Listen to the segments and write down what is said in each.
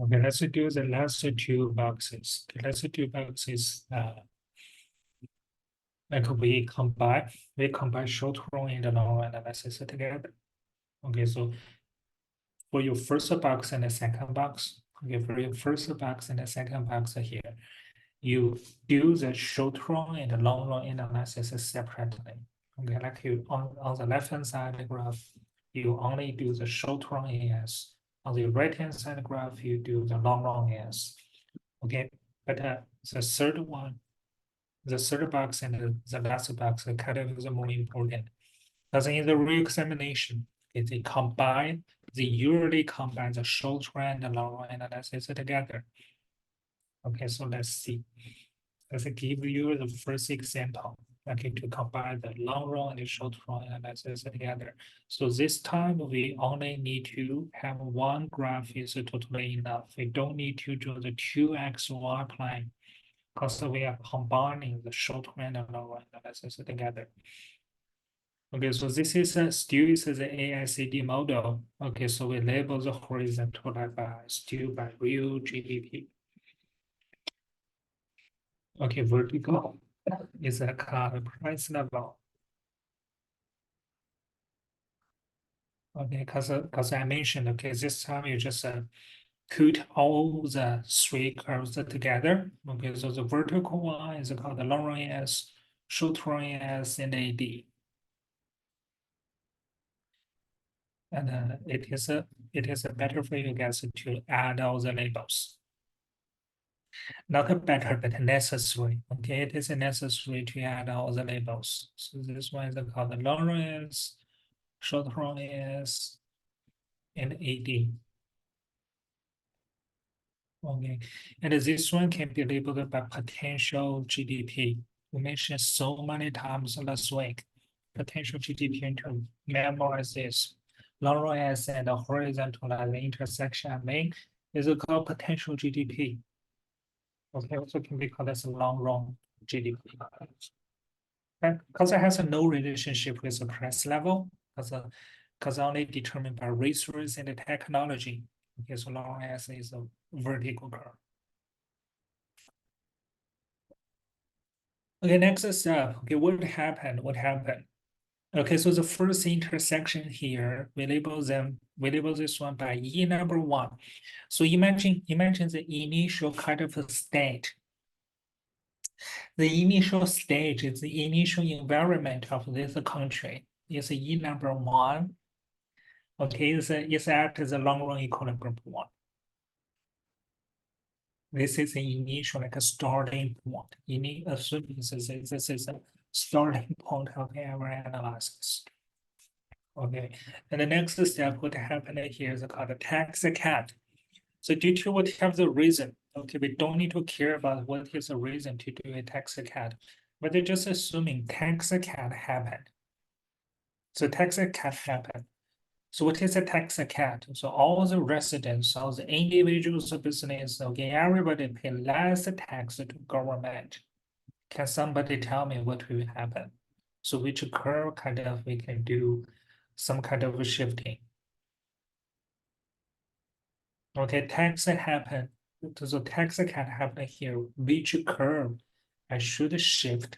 Okay, let's do the last two boxes. The last two boxes, like we combine short run and long run analysis together. Okay, so for your first box and the second box, okay, for your first box and the second box here, you do the short run and the long run analysis separately. Okay, like you on the left hand side of the graph, you only do the short run AS. On the right hand side graph, you do the long run AS. Okay, but the third one, the third box and the last box are kind of the more important. Because in the re-examination, they usually combine the short run and long run analysis together. Okay, so let's see. Let's give you the first example. Okay, to combine the long run and the short run analysis together. So this time we only need to have one graph is totally enough. We don't need to do the 2x plane because we are combining the short run and long run analysis together. Okay, so this is still is the AICD model. Okay, so we label the horizontal line by still by real GDP. Okay, vertical is a called price level. Okay, because I mentioned, okay, this time you just put all the three curves together. Okay, so the vertical one is called the long run AS, short run AS, and AD. And it is a better for you guys to add all the labels. Not better, but necessary. Okay, it is necessary to add all the labels. So this one is called the long run AS, short run AS, and AD. Okay, and this one can be labeled by potential GDP. We mentioned so many times last week. Potential GDP to memorize this. Long run AS and the horizontal line, the intersection I make is called potential GDP. Okay, also can be called as a long run GDP. Because it has no relationship with the price level, because only determined by resource and the technology. Okay, so long run AS is a vertical curve. Okay, next step. Okay, what happened? What happened? Okay, so the first intersection here, we label this one by E number one. So imagine the initial kind of a state. The initial stage is the initial environment of this country. Is E number one. Okay, it's at the long run equilibrium one. This is the initial like a starting point. Assuming this is a starting point of our analysis. Okay, and the next step, what happened here is called a tax cut. So due to whatever reason, okay, we don't need to care about what is the reason to do a tax cut, but they're just assuming tax cut happened. So tax cut happened. So what is a tax cut? So all the residents, all the individuals of business, okay, everybody pay less tax to government. Can somebody tell me what will happen? So which curve kind of we can do some kind of shifting. Okay, tax happen. So tax can happen here. Which curve I should shift?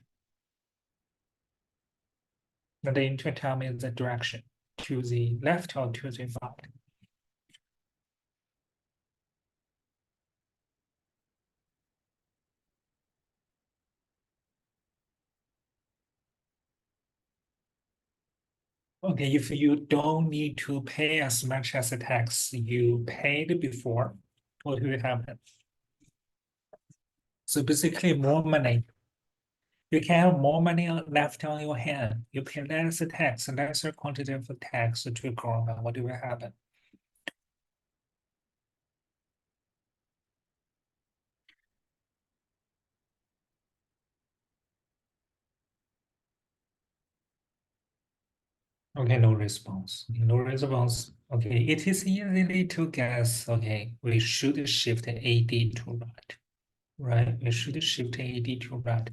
And then to tell me the direction to the left or to the right. Okay, if you don't need to pay as much as the tax you paid before, what will happen? So basically more money. You can have more money left on your hand. You pay less tax, lesser quantity of tax to government. What will happen? Okay, no response. No response. Okay, it is easily to guess. Okay, we should shift AD to right. Right, we should shift AD to right.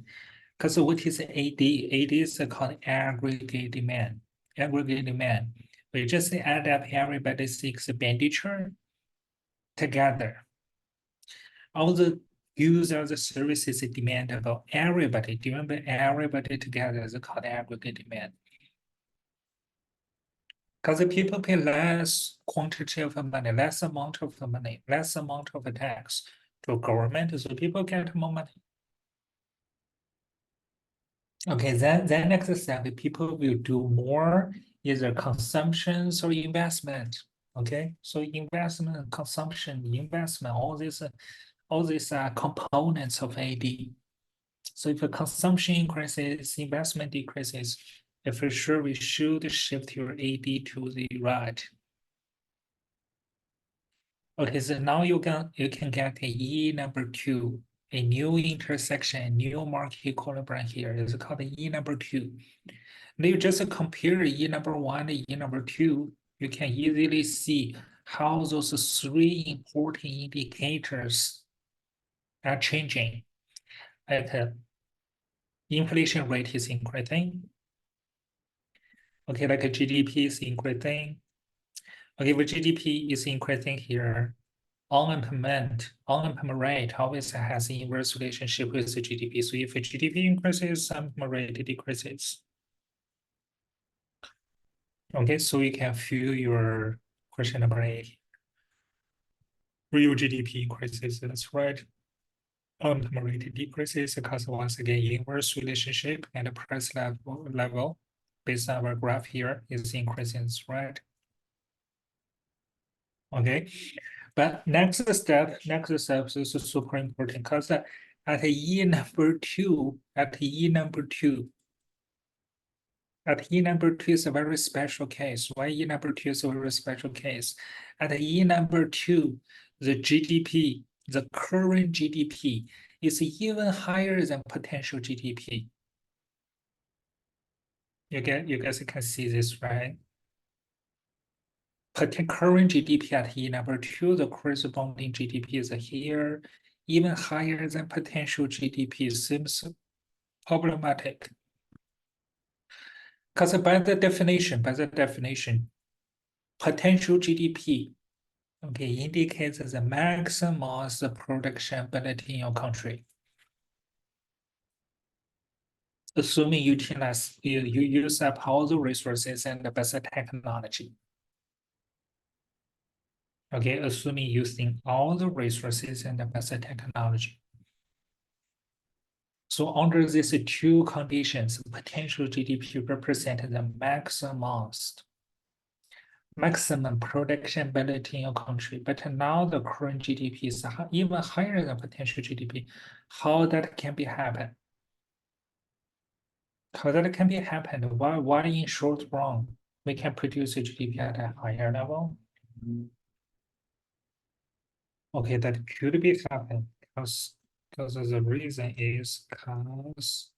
Because what is AD? AD is called aggregate demand. Aggregate demand. We just add up everybody's expenditure together. all the goods or the services demand about everybody. Do you remember everybody together is called aggregate demand? Because the people pay less quantity of money, less amount of money, less amount of tax to government, so people get more money. Okay, then next step, people will do more either consumptions or investment. Okay, so investment, consumption, investment, all these components of AD. So if the consumption increases, investment decreases, for sure we should shift your AD to the right. Okay, so now you can get a E number 2, a new intersection, a new market equilibrium here is called E number 2. Now you just compare E number 1 and E number 2, you can easily see how those three important indicators are changing. Like inflation rate is increasing. Okay, like a GDP is increasing. Okay, the GDP is increasing here. Unemployment rate always has an inverse relationship with the GDP. So if the GDP increases, unemployment rate decreases. Okay, so you can fill your question number 8. Real GDP increases, that's right. Unemployment rate decreases because once again, inverse relationship and the price level based on our graph here is increasing, right? Okay, but next step is super important because at E number 2, at E number 2 is a very special case. Why E number 2 is a very special case? At E number 2, the GDP, the current GDP is even higher than potential GDP. You guys can see this, right? Current GDP at E number 2, the corresponding GDP is here, even higher than potential GDP seems problematic. Because by the definition, potential GDP, okay, indicates the maximum production ability in your country. Assuming you use up all the resources and the best technology. Okay, assuming using all the resources and the best technology. So under these two conditions, potential GDP represents the maximum production ability in your country. But now the current GDP is even higher than potential GDP. How that can be happen? How that can be happened? Why in short run we can produce a GDP at a higher level? Okay, that could be happen because the reason is because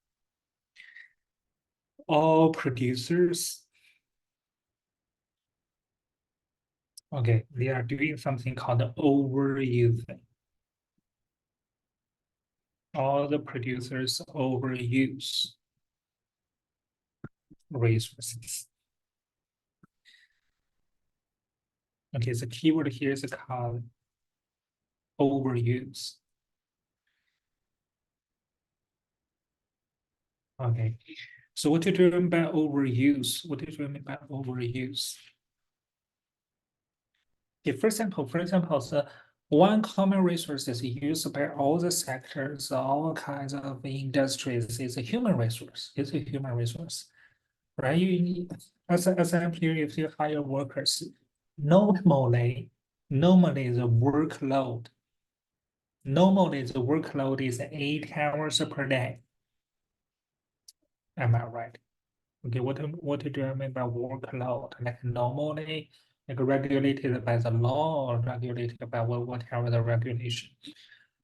all producers, okay, they are doing something called overusing. All the producers overuse resources. Okay, the keyword here is called overuse. Okay, so what do you mean by overuse? What do you mean by overuse? Okay, for example, the one common resource is used by all the sectors, all kinds of industries is a human resource. It's a human resource, right? You need, as an employer, if you hire workers, normally the workload is 8 hours per day. Am I right? Okay, what do I mean by workload? Like normally, like regulated by the law or regulated by whatever the regulation.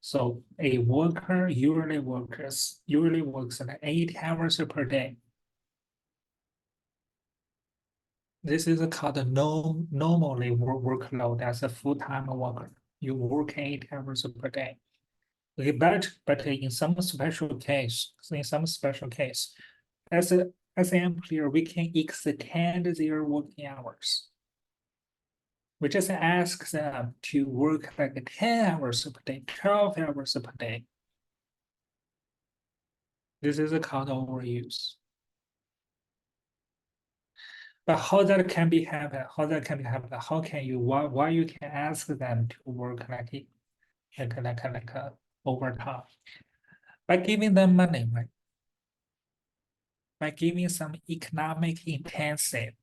So a worker usually works like 8 hours per day. This is called the normally workload as a full-time worker. You work 8 hours per day. Okay, but in some special case, as an employer, we can extend their working hours. We just ask them to work like 10 hours per day, 12 hours per day. This is called overuse. But how that can be happen? How that can be happen? How can you why you can ask them to work like overtime? By giving them money, right? By giving some economic incentive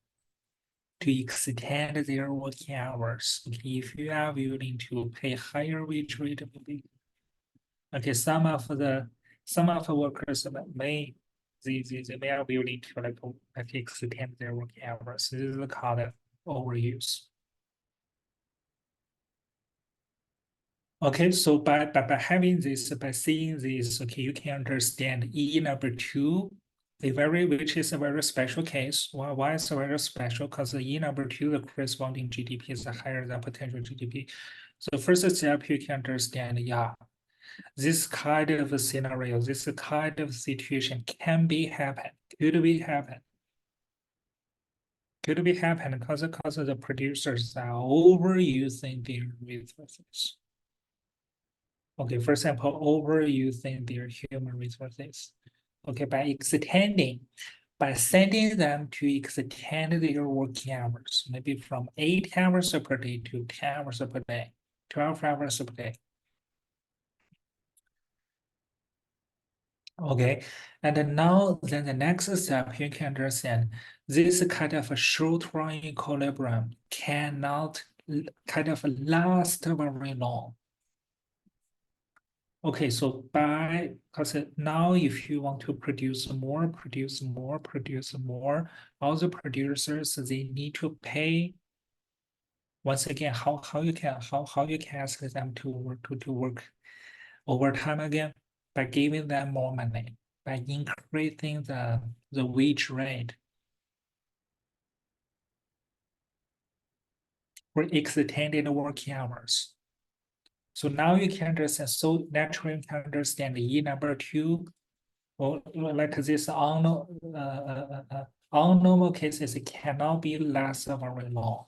to extend their working hours. Okay, if you are willing to pay higher wage rate, maybe okay, some of the workers they may are willing to like extend their working hours. This is called overuse. Okay, so by having this, by seeing this, okay, you can understand E number two, which is a very special case. Why is it very special? Because the E number two, the corresponding GDP is higher than potential GDP. So first step, you can understand, yeah, this kind of a scenario, this kind of situation can be happen, could be happen. Could be happen because the producers are overusing their resources. Okay, for example, overusing their human resources. Okay, by sending them to extend their working hours, maybe from 8 hours per day to 10 hours per day, 12 hours per day. Okay, and then now then the next step you can understand this kind of a short-run equilibrium cannot kind of last very long. Okay, so because now if you want to produce more, all the producers, they need to pay. Once again, how you can ask them to work overtime again? By giving them more money, by increasing the wage rate for extended working hours. So now you can understand, so naturally you can understand E number two, or like this on normal cases, it cannot be last very long.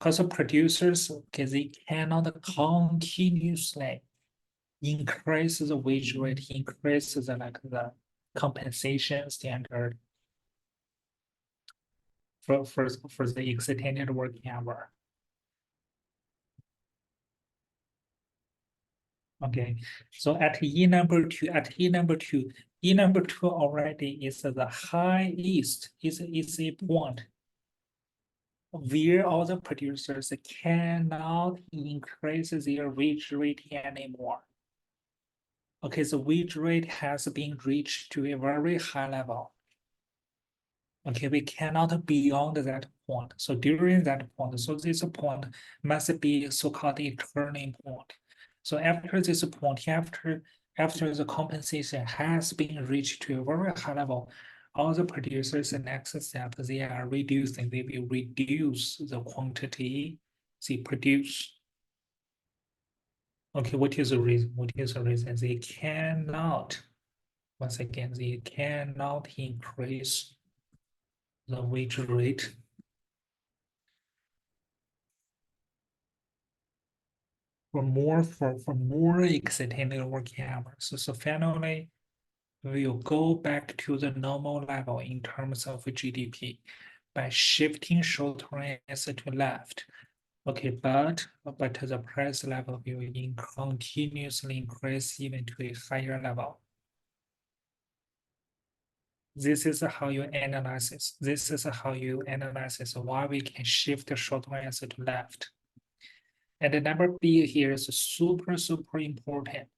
Because the producers, okay, they cannot continuously increase the wage rate, increase the compensation standard for the extended working hour. Okay, so at E number two, E number two already is the highest, is a point where all the producers cannot increase their wage rate anymore. Okay, the wage rate has been reached to a very high level. Okay, we cannot beyond that point. So during that point, so this point must be so-called a turning point. So after this point, after the compensation has been reached to a very high level, all the producers in next step, they are reducing, they will reduce the quantity they produce. Okay, what is the reason? What is the reason? They cannot, once again, they cannot increase the wage rate for more extended working hours. So finally, we'll go back to the normal level in terms of GDP by shifting short-term asset to left. Okay, but the price level will continuously increase even to a higher level. This is how you analyze this. This is how you analyze this, why we can shift the short-term asset to left. And the number B here is super important.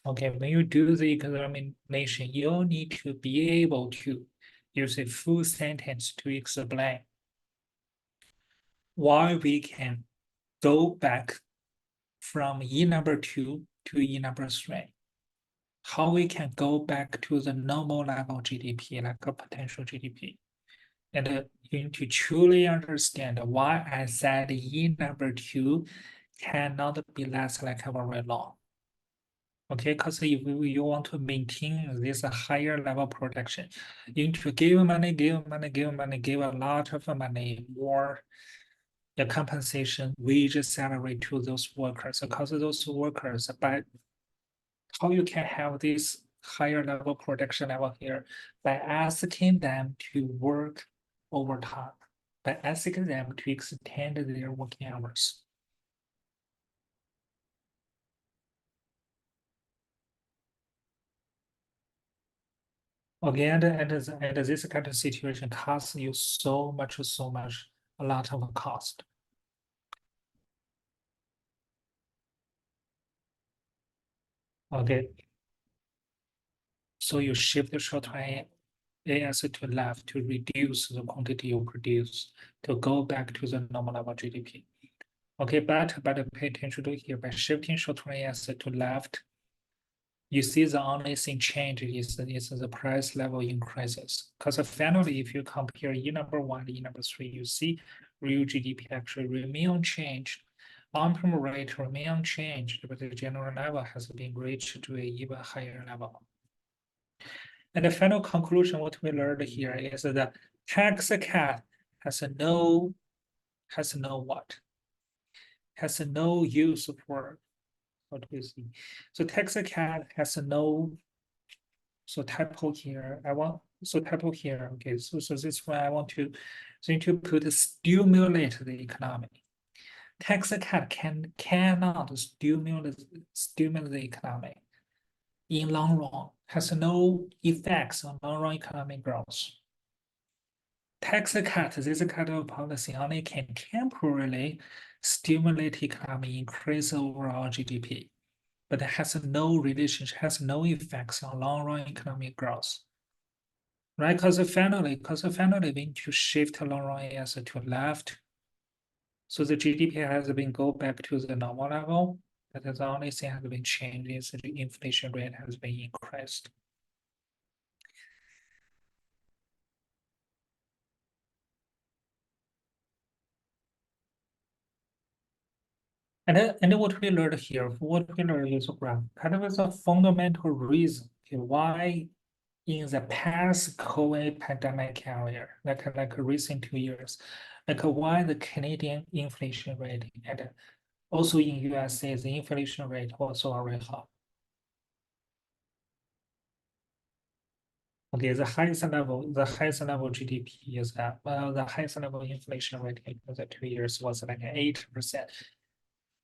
Okay, when you do the examination, you'll need to be able to use a full sentence to explain why we can go back from E number two to E number three. How we can go back to the normal level GDP, like a potential GDP. And you need to truly understand why I said E number two cannot be less like very long. Okay, because if you want to maintain this higher level protection, you need to give money, give money, give money, give a lot of money, more the compensation, wage, salary to those workers. Because those workers, by how you can have this higher level protection level here by asking them to work overtime, by asking them to extend their working hours. Again, and this kind of situation costs you so much, a lot of cost. Okay, so you shift the short-term AS to left to reduce the quantity you produce to go back to the normal level GDP. Okay, but pay attention to here. By shifting short-term AS to left, you see the only thing change is the price level increases. Because finally, if you compare E number one to E number three, you see real GDP actually remain unchanged. Long-term rate remain unchanged, but the general level has been reached to an even higher level. And the final conclusion, what we learned here is that tax cut has no what? Has no use for what we see. So tax cut has no, so typo here. Typo here. Okay, so this is why I want to put stimulate the economy. Tax cut cannot stimulate the economy in long run, has no effects on long run economic growth. Tax cut, this kind of policy only can temporarily stimulate economy, increase overall GDP, but it has no relationship, has no effects on long run economic growth. Right? Because finally, we need to shift long run AS to left. So the GDP has been go back to the normal level. But the only thing has been changed is the inflation rate has been increased. And what we learned here, what we learned is kind of is a fundamental reason why in the past COVID pandemic area, like recent 2 years, like why the Canadian inflation rate and also in USA, the inflation rate also very high. Okay, the highest level GDP is that, well, the highest level inflation rate in the 2 years was like 8%.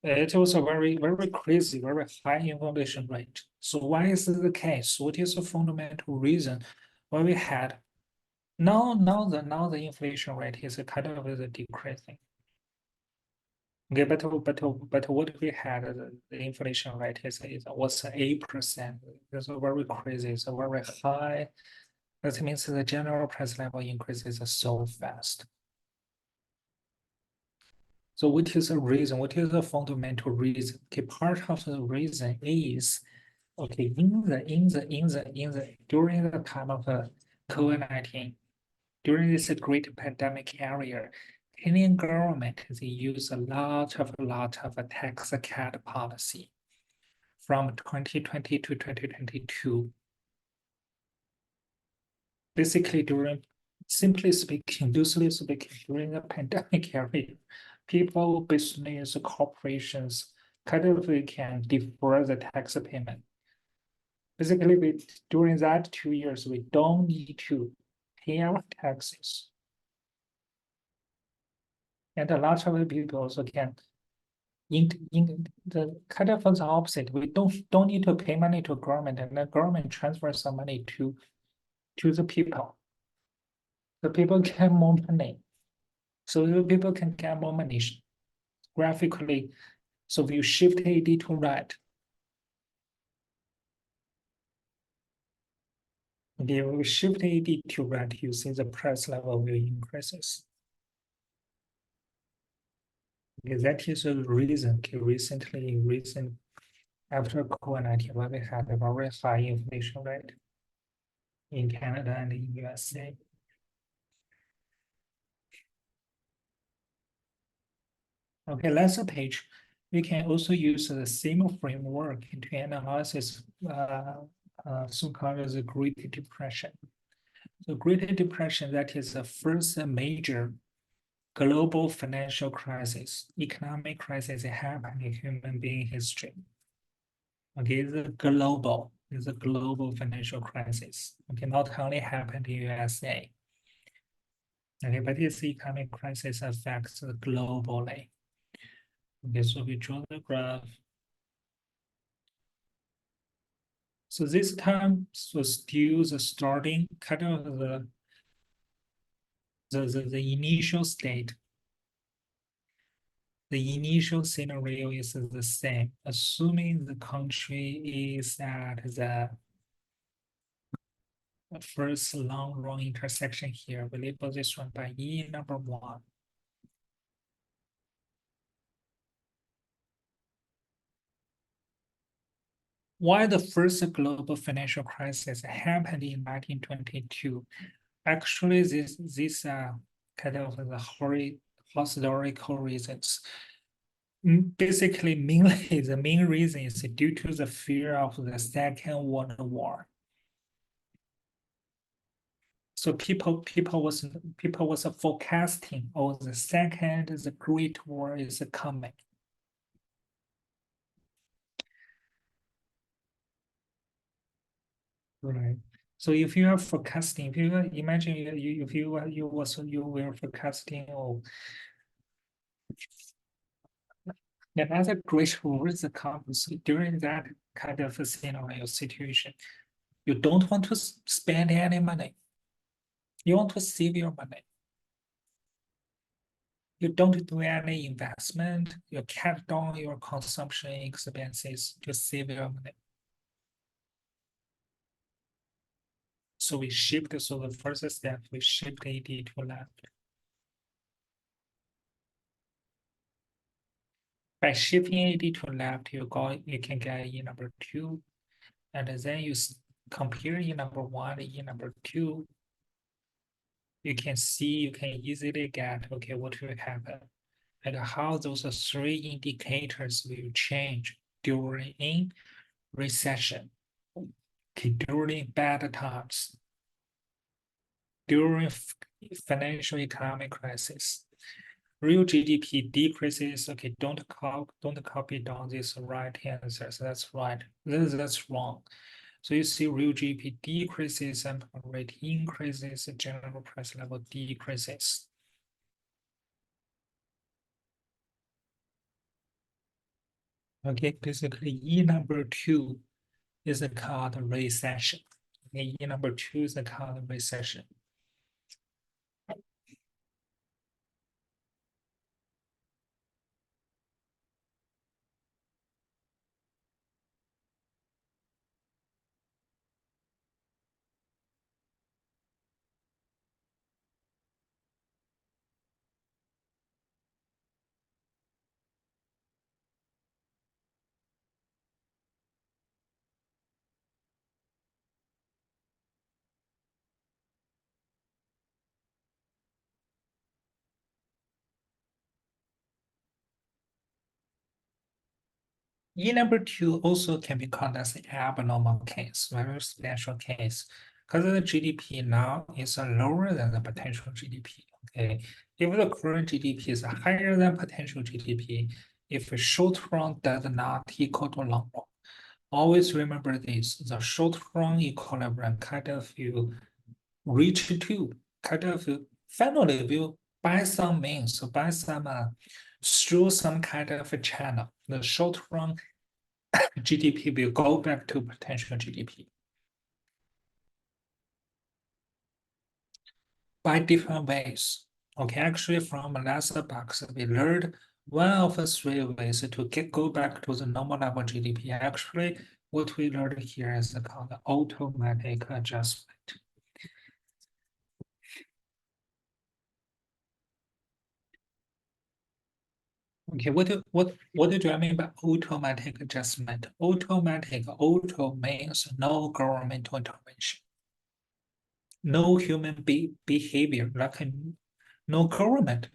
It was a very crazy, very high inflation rate. So why is this the case? What is the fundamental reason why we had now the inflation rate is kind of is decreasing? Okay, but what we had the inflation rate was 8%. It's very crazy. It's a very high. That means the general price level increases so fast. So what is the reason? What is the fundamental reason? Okay, part of the reason is okay during the time of COVID-19, during this great pandemic area, Canadian government they use a lot of a tax cut policy from 2020 to 2022. Basically, simply speaking, loosely speaking, during the pandemic area, people, business, corporations kind of can defer the tax payment. Basically, during that 2 years, we don't need to pay our taxes. And a lot of people also can in the kind of the opposite. We don't need to pay money to government, and the government transfers some money to the people. The people get more money. So the people can get more money graphically. So if you shift AD to right, if you shift AD to right, you see the price level will increases. Okay, that is a reason. Okay, recent after COVID-19, why we had a very high inflation rate in Canada and in USA. Okay, last page. We can also use the same framework to analyze so-called the Great Depression. The Great Depression, that is the first major global financial crisis, economic crisis that happened in human being history. Okay, it's a global financial crisis. Okay, not only happened in USA. Okay, but this economic crisis affects globally. Okay, so we draw the graph. So this time was still the starting kind of the initial state. The initial scenario is the same, assuming the country is at the first long run intersection here. We label this one by E number 1. Why the first global financial crisis happened in 1922? Actually, these are kind of the historical reasons. Basically, mainly the main reason is due to the fear of the Second World War. So people was forecasting, oh, the Great War is coming. Right. So if you are forecasting, if you imagine if you were forecasting, oh, another great war is coming. So during that kind of a scenario situation, you don't want to spend any money. You want to save your money. You don't do any investment. You cut down your consumption expenses to save your money. So we shift. So the first step, we shift AD to left. By shifting AD to left, you can get E number 2, and then you compare E number 1 and E number 2. You can easily get, okay, what will happen and how those 3 indicators will change during recession, okay, during bad times, during financial economic crisis. Real GDP decreases. Okay, don't copy down this right answers. That's right. That's wrong. So you see real GDP decreases, employment rate increases, general price level decreases. Okay, basically E number 2 is called recession. Okay, E number 2 is called recession. E number 2 also can be called as an abnormal case, very special case, because the GDP now is lower than the potential GDP. Okay, if the current GDP is higher than potential GDP, if a short run does not equal to long run, always remember this: the short run equilibrium kind of you reach to kind of finally will by some means, by some through some kind of a channel, the short run GDP will go back to potential GDP by different ways. Okay, actually from last box, we learned one of the 3 ways to go back to the normal level GDP. Actually, what we learned here is called automatic adjustment. Okay, what do I mean by automatic adjustment? Auto means no governmental intervention, no human behavior, like no government.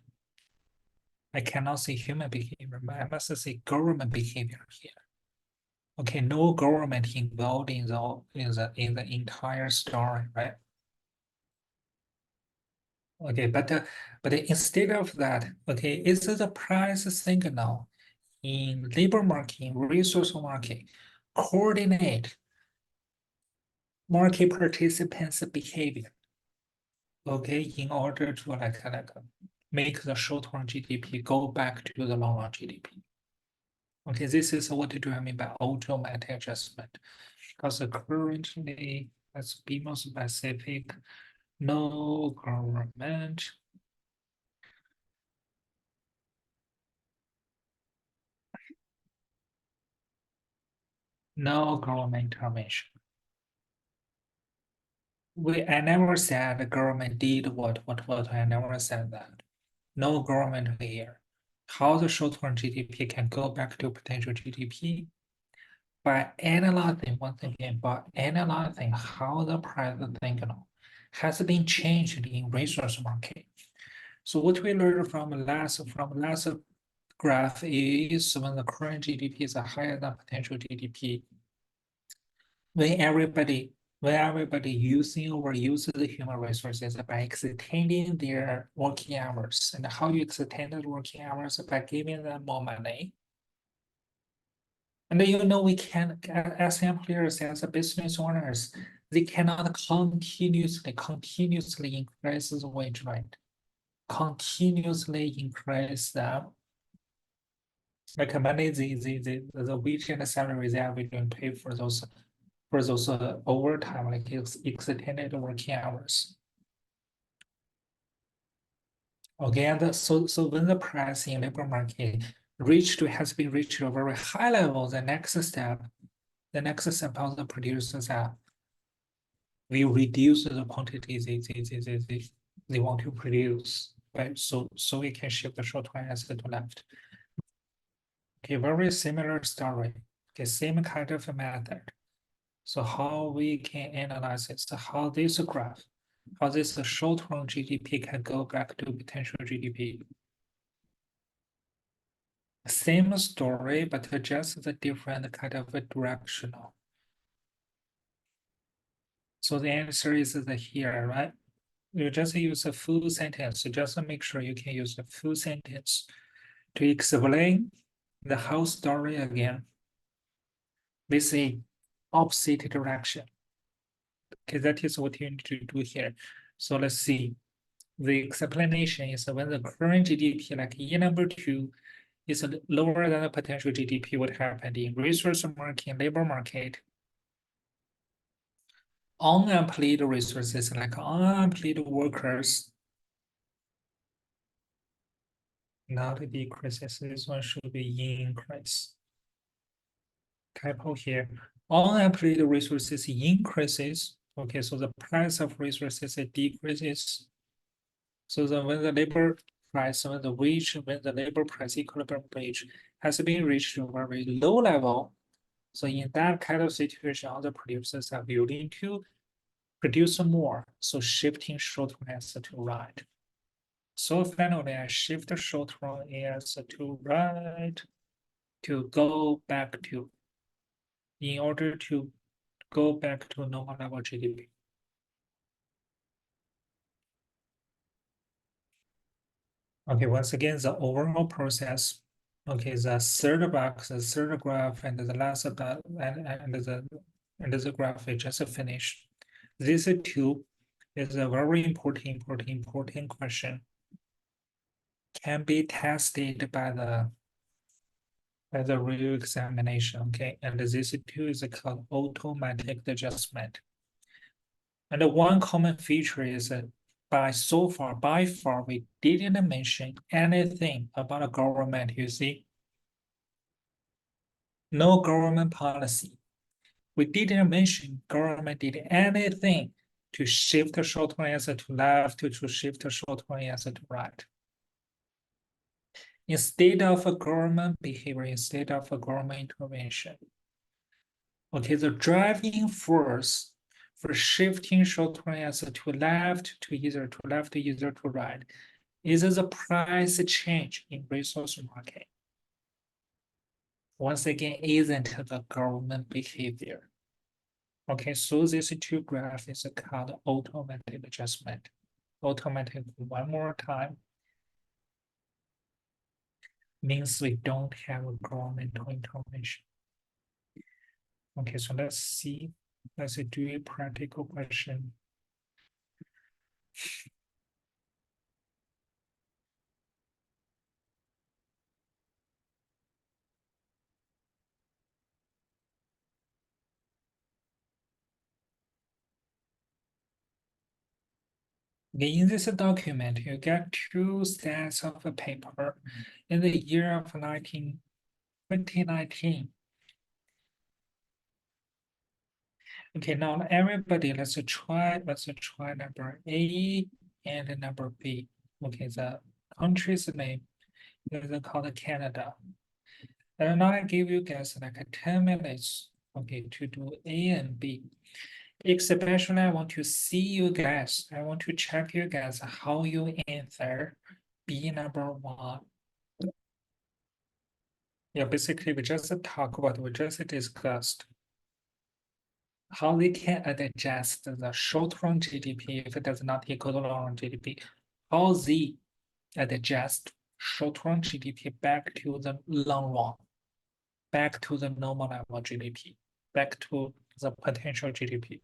I cannot say human behavior, but I must say government behavior here. Okay, no government involved in the entire story, right? Okay, but instead of that, okay, is the price signal in labor market, resource market, coordinate market participants' behavior, okay, in order to like make the short-term GDP go back to the long-run GDP. Okay, this is what do I mean by automatic adjustment. Because currently, let's be more specific, no government. No government intervention. I never said the government did what I never said that. No government here. How the short-term GDP can go back to potential GDP? By analyzing, once again, by analyzing how the price signal has been changed in resource market. So what we learned from last graph is when the current GDP is higher than potential GDP, when everybody using or uses the human resources by extending their working hours. And how you extend the working hours by giving them more money. And we can, as employers, as business owners, they cannot continuously increase the wage rate, continuously increase the like money, the wage and the salary they are willing to pay for those overtime, like extended working hours. Okay, and so when the price in labor market has been reached to a very high level, the next step of the producers are we reduce the quantity they want to produce, right? So we can shift the short-term asset to left. Okay, very similar story. Okay, same kind of method. So how we can analyze it? So how this graph, how this short-term GDP can go back to potential GDP. Same story, but just the different kind of a directional. So the answer is the here, right? You just use a full sentence. Just make sure you can use a full sentence to explain the whole story again with a opposite direction. Okay, that is what you need to do here. So let's see. The explanation is when the current GDP, like year number 2, is lower than the potential GDP, what happened in resource market, labor market, unemployed resources, like unemployed workers, not decreases. This one should be increase. Typo here. Unemployed resources increases. Okay, so the price of resources decreases. So when the labor price, when the labor price equilibrium wage has been reached to a very low level, so in that kind of situation, other producers are willing to produce more. So shifting short-term asset to right. So finally, I shift the short-term asset to right to go back to, in order to go back to normal level GDP. Okay, once again, the overall process. Okay, the third box, the third graph, and the last and the graph we just finished. These two is a very important question. Can be tested by the real examination. Okay, and this two is called automatic adjustment. And one common feature is that by far, we didn't mention anything about a government, you see. No government policy. We didn't mention government did anything to shift the short-term asset to left, to shift the short-term asset to right. Instead of a government behavior, instead of a government intervention. Okay, the driving force for shifting short-term asset to left, to either to right, is the price change in resource market. Once again, isn't the government behavior. Okay, so this two graph is called automatic adjustment. Automatic one more time means we don't have governmental information. Okay, so let's see. Let's do a practical question. In this document, you get two sets of paper in the year of 2019. Okay, now everybody, let's try number A and number B. Okay, the country's name is called Canada. And now I give you guys like 10 minutes, okay, to do A and B. Especially I want to see you guys. I want to check you guys how you answer B number one. Yeah, basically we just discussed how they can adjust the short-run GDP if it does not equal to long-run GDP. How they adjust short-run GDP back to the long run, back to the normal level GDP, back to the potential GDP.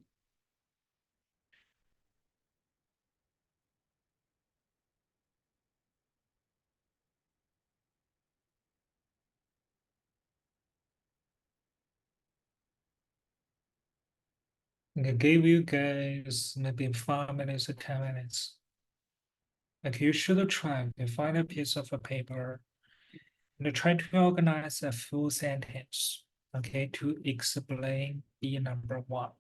I gave you guys maybe 5 minutes or 10 minutes. Like you should try to find a piece of a paper and try to organize a full sentence, okay, to explain B number one.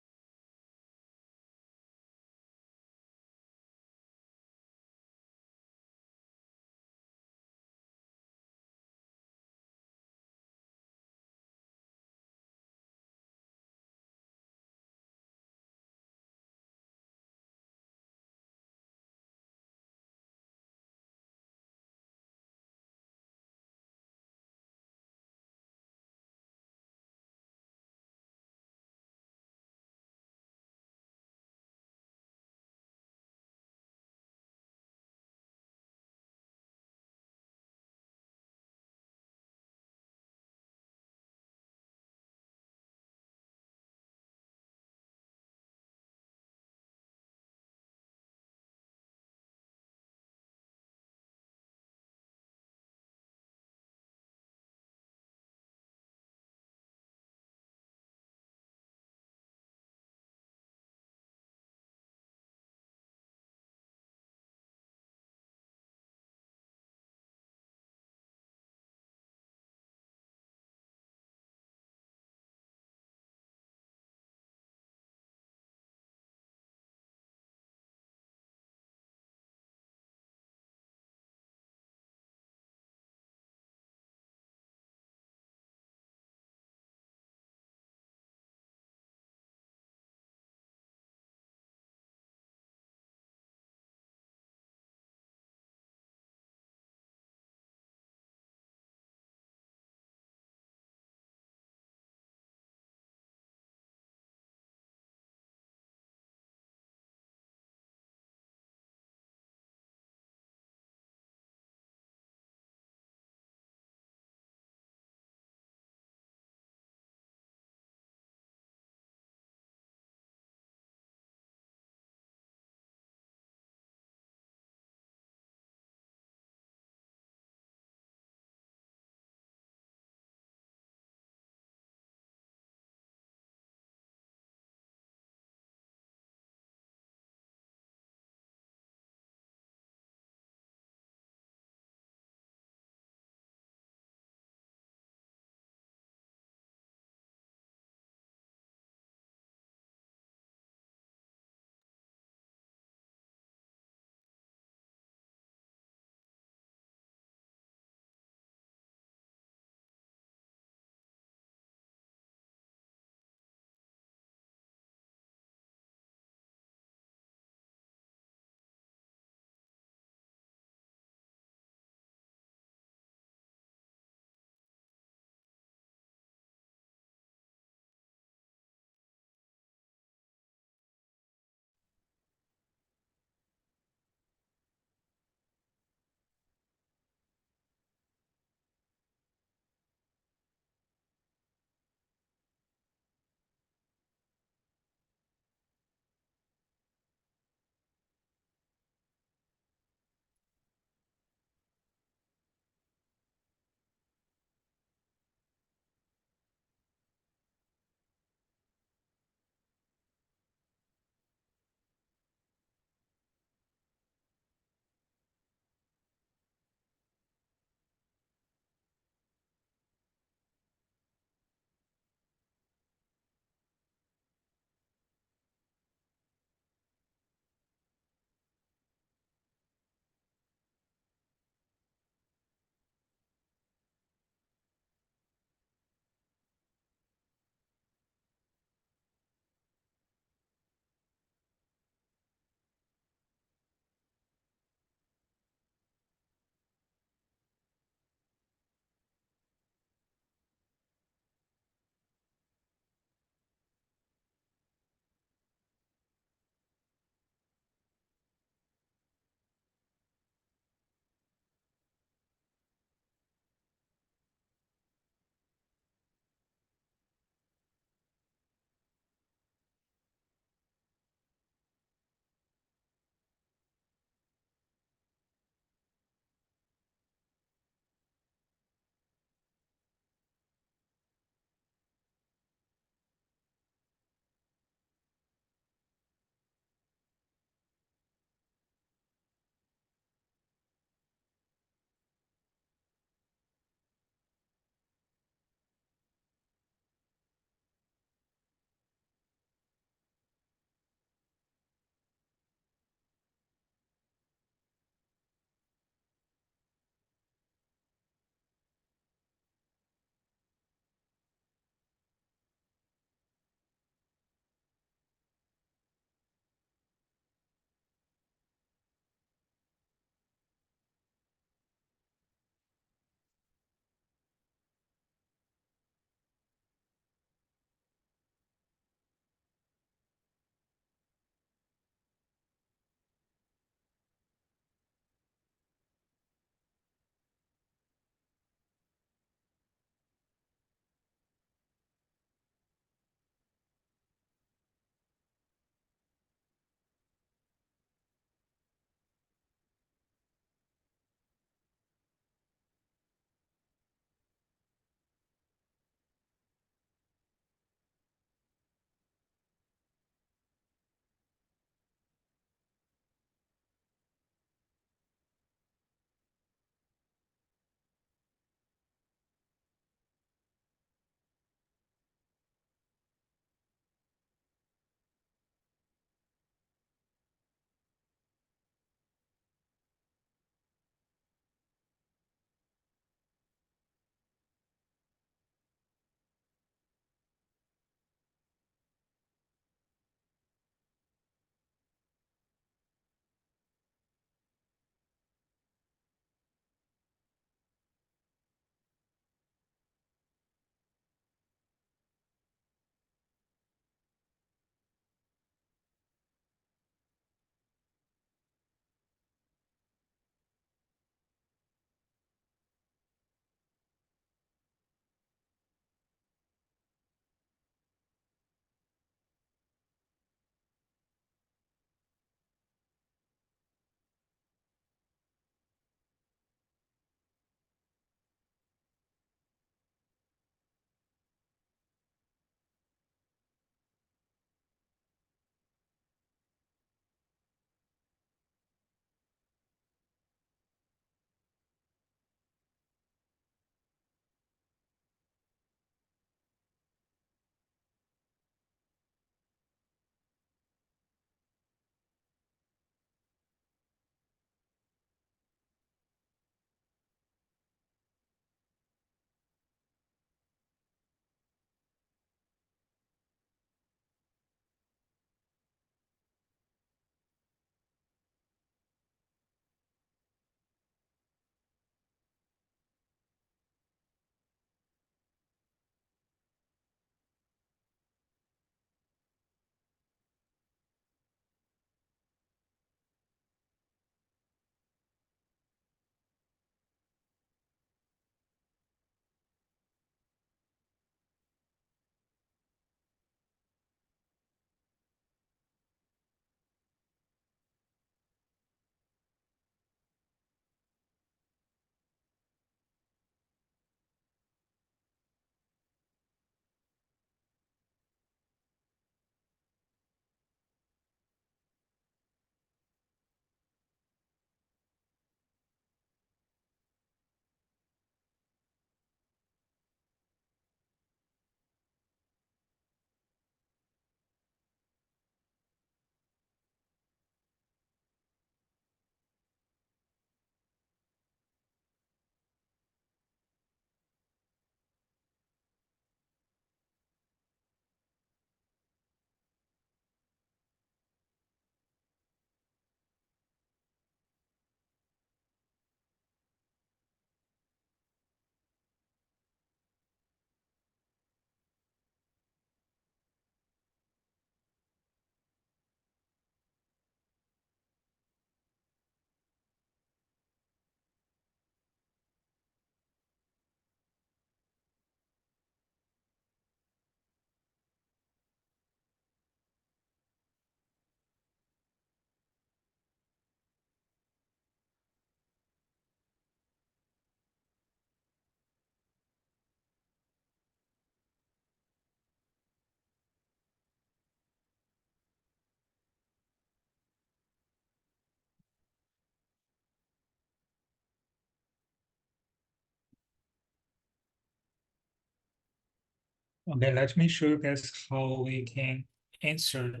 Okay, let me show you guys how we can answer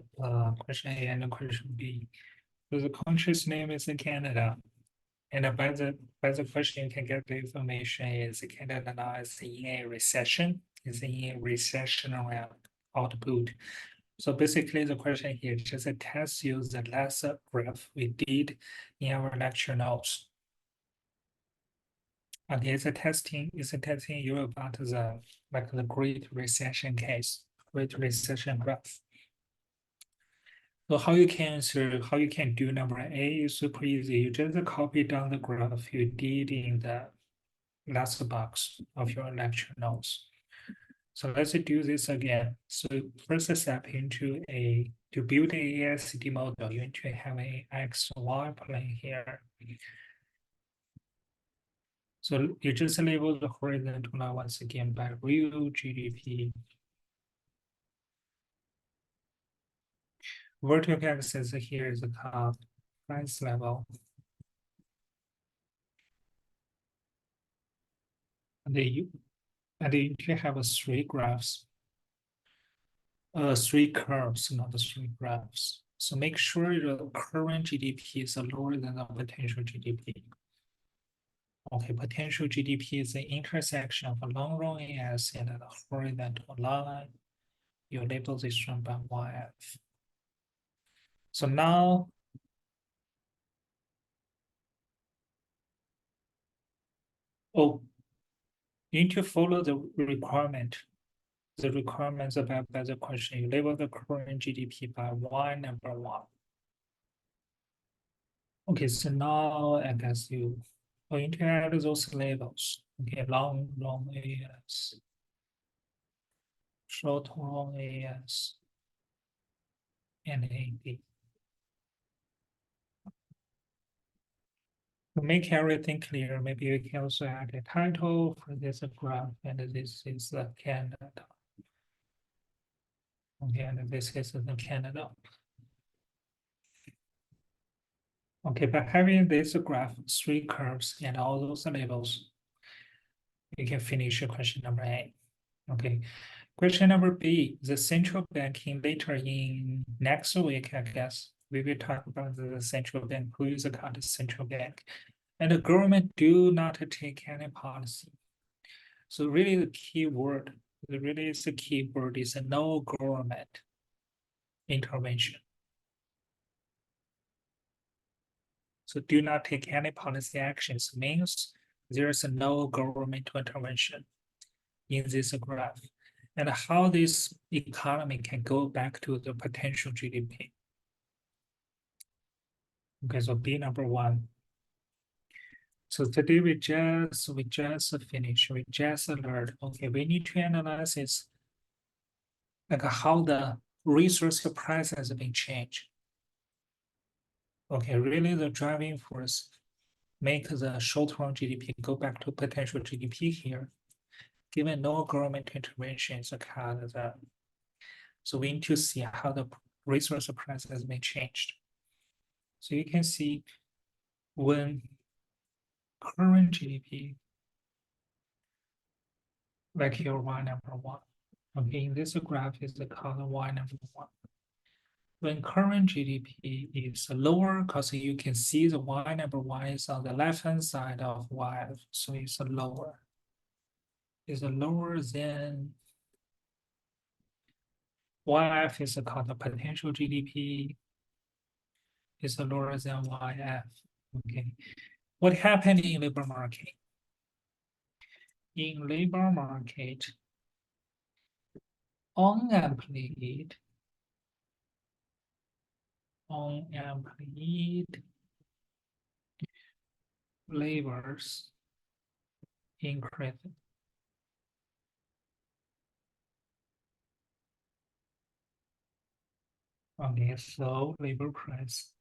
question A and question B. So the country's name is Canada. And by the question, you can get the information is Canada now is in a recession, is in a recession around output. So basically the question here just tells you the last graph we did in our lecture notes. Okay, it's a testing you about the like the Great Recession case, Great Recession graph. So how you can answer, how you can do number A is super easy. You just copy down the graph you did in the last box of your lecture notes. So let's do this again. So first step to build a ASCD model, you need to have a XY plane here. So you just label the horizontal line once again by real GDP. Vertical axis here is the price level. And you can have three graphs, three curves, not the three graphs. So make sure the current GDP is lower than the potential GDP. Okay, potential GDP is the intersection of a long run AS and the horizontal line. You label this one by YF. So now, oh, you need to follow the requirements about by the question. You label the current GDP by Y number one. Okay, so now I guess you need to add those labels. Okay, long AS, short long AS, and AD. To make everything clear, maybe we can also add a title for this graph, and this is Canada. Okay, and this is the Canada. Okay, by having this graph, three curves, and all those labels, you can finish question number A. Okay, question number B, the central bank later in next week, I guess, we will talk about the central bank, who is called central bank. And the government do not take any policy. So really the key word, the key word is no government intervention. So do not take any policy actions means there's no government intervention in this graph. And how this economy can go back to the potential GDP. Okay, so B number one. So today we just finished, we just learned, okay, we need to analyze this, like how the resource price has been changed. Okay, really the driving force make the short-term GDP go back to potential GDP here, given no government interventions occurred. So we need to see how the resource price has been changed. So you can see when current GDP, like here Y number one, okay, in this graph is the column Y number one. When current GDP is lower, because you can see the Y number one is on the left-hand side of Y, so it's lower. Is lower than YF is called the potential GDP, is lower than YF. Okay. What happened in labor market? In labor market, unemployed labors increased. Okay, so labor price.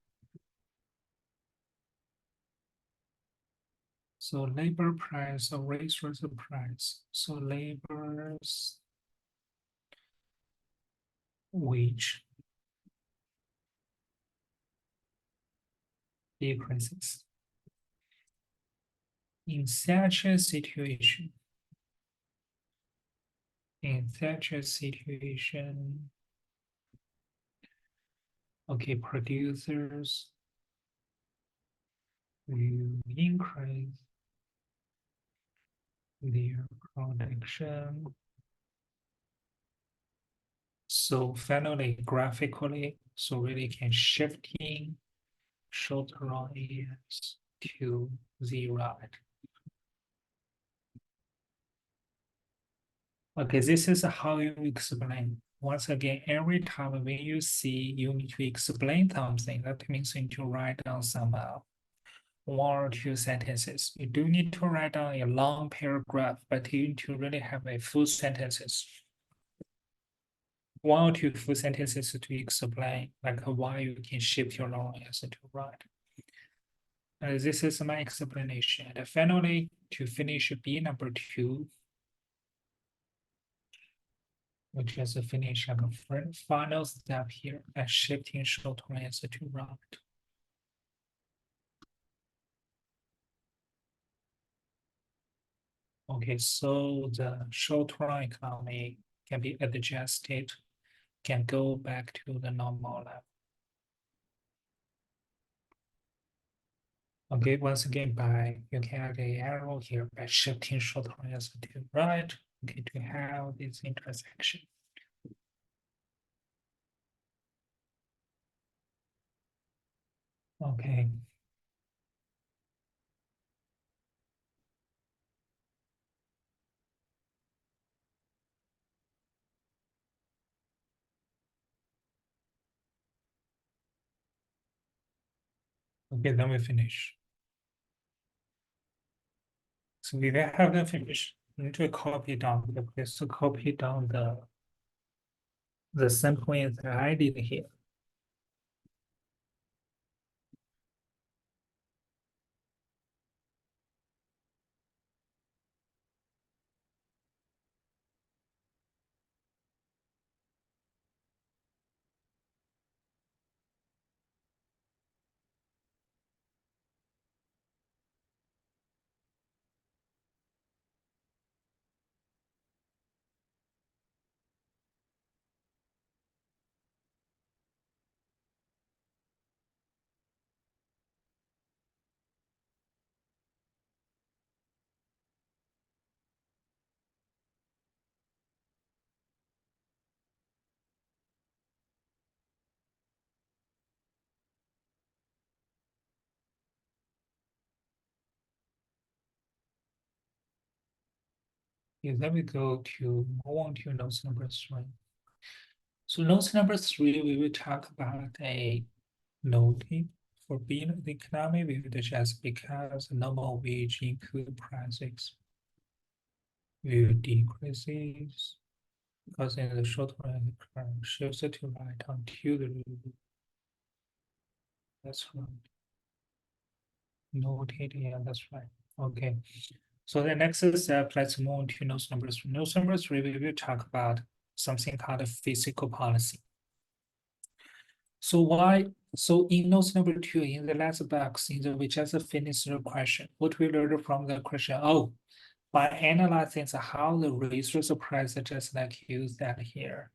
So labor price or resource price. So labor's wage decreases. In such a situation, In such a situation, okay, producers will increase their production. So finally, graphically, so really can shifting short run is to the right. Okay, this is how you explain. Once again, every time when you see you need to explain something, that means you need to write down some one or two sentences. You do need to write down a long paragraph, but you need to really have a full sentences. One or two full sentences to explain like why you can shift your long answer to right. This is my explanation. And finally, to finish B number 2, which is a finish like a final step here and shifting short answer to right. Okay, so the short-run economy can be adjusted, can go back to the normal level. Okay, once again, you can add a arrow here by shifting short-run answer to right, okay, to have this intersection. Okay. Okay, then we finish. So we haven't finished. We need to copy down the place to copy down the sampling that I did here. Okay, then we go to move on to notes number 3. So notes number 3, we will talk about a noting for being the economy. We will just because normal wage include prices will decreases because in the short run the curve shifts to right until the that's right. Noted, yeah, that's right. Okay. So the next step, let's move on to notes number 3. Notes number 3, we will talk about something called a fiscal policy. So in notes number 2, in the last box, we just finished the question. What we learned from the question? Oh, by analyzing how the resource price, just like use that here,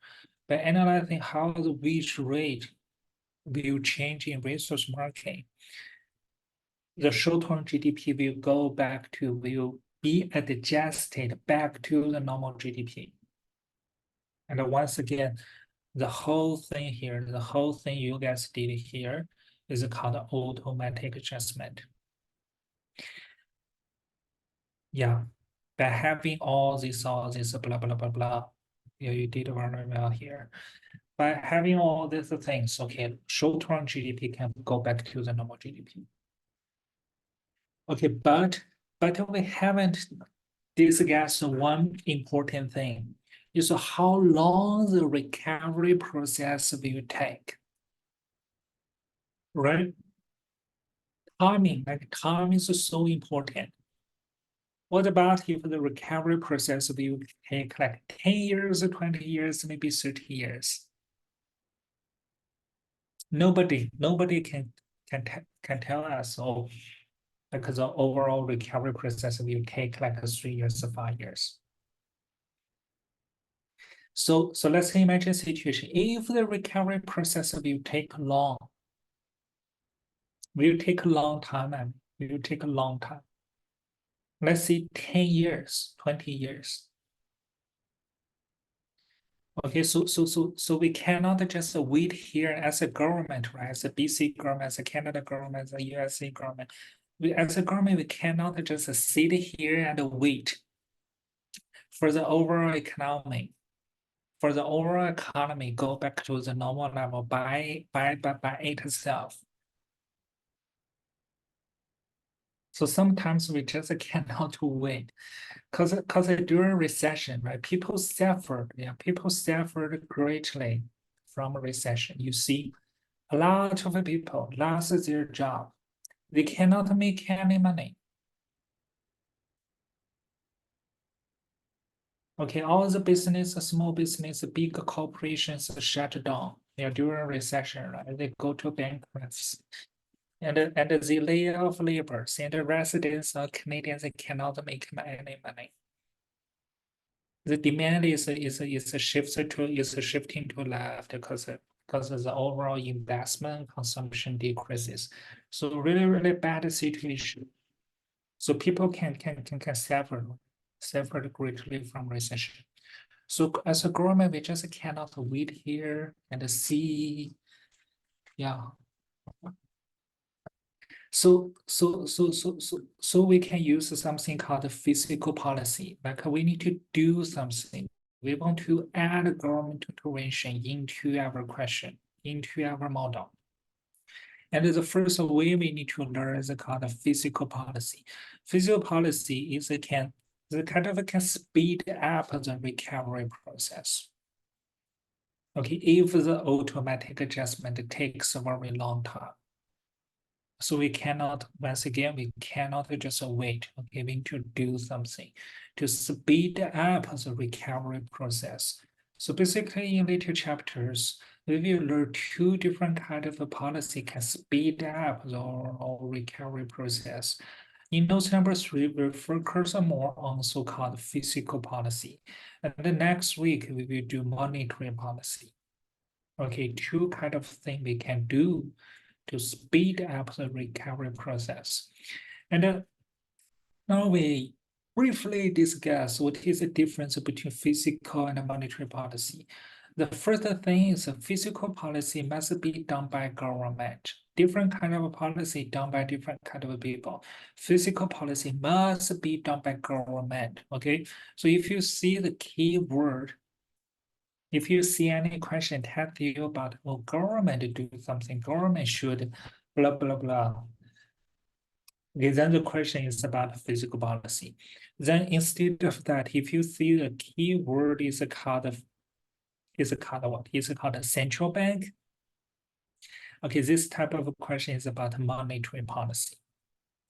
by analyzing how the wage rate will change in resource market, the short-term GDP will be adjusted back to the normal GDP. And once again, the whole thing here, the whole thing you guys did here is called automatic adjustment. Yeah, by having all this blah, blah, blah, blah. Yeah, you did very well here. By having all these things, okay, short-term GDP can go back to the normal GDP. Okay, but we haven't discussed one important thing, is how long the recovery process will take. Right? Timing, like time is so important. What about if the recovery process will take like 10 years, 20 years, maybe 30 years? Nobody can tell us, oh, because the overall recovery process will take like 3 years or 5 years. So let's imagine a situation. If the recovery process will take long, will take a long time, and will take a long time. Let's say 10 years, 20 years. Okay, so we cannot just wait here as a government, right? As a BC government, as a Canada government, as a USA government. As a government, we cannot just sit here and wait for the overall economy, go back to the normal level by itself. So sometimes we just cannot wait. Because during recession, right, people suffered greatly from a recession. You see, a lot of people lost their job. They cannot make any money. Okay, all the business, small business, big corporations shut down. During recession, right? They go to bankruptcy. And they lay off laborers, and the residents of Canadians, they cannot make any money. The demand is shifting to left because of the overall investment consumption decreases. So really bad situation. So people can suffer greatly from recession. So as a government, we just cannot wait here and see. Yeah. So we can use something called physical policy. Like we need to do something. We want to add government intervention into our question, into our model. And the first way we need to learn is called physical policy. Physical policy is can speed up the recovery process. Okay, if the automatic adjustment takes a very long time. So we cannot, once again, we cannot just wait. Okay, we need to do something to speed up the recovery process. So basically, in later chapters, we will learn two different kind of policy can speed up the recovery process. In notes number 3, we'll focus more on so-called physical policy. And the next week, we will do monetary policy. Okay, two kind of thing we can do to speed up the recovery process. And now we briefly discuss what is the difference between physical and monetary policy. The first thing is physical policy must be done by government. Different kind of policy done by different kind of people. Physical policy must be done by government. Okay, so if you see the key word, if you see any question tell you about, well, government do something, government should blah, blah, blah. Okay, then the question is about physical policy. Then instead of that, if you see the key word is called what? Is called a central bank. Okay, this type of question is about monetary policy.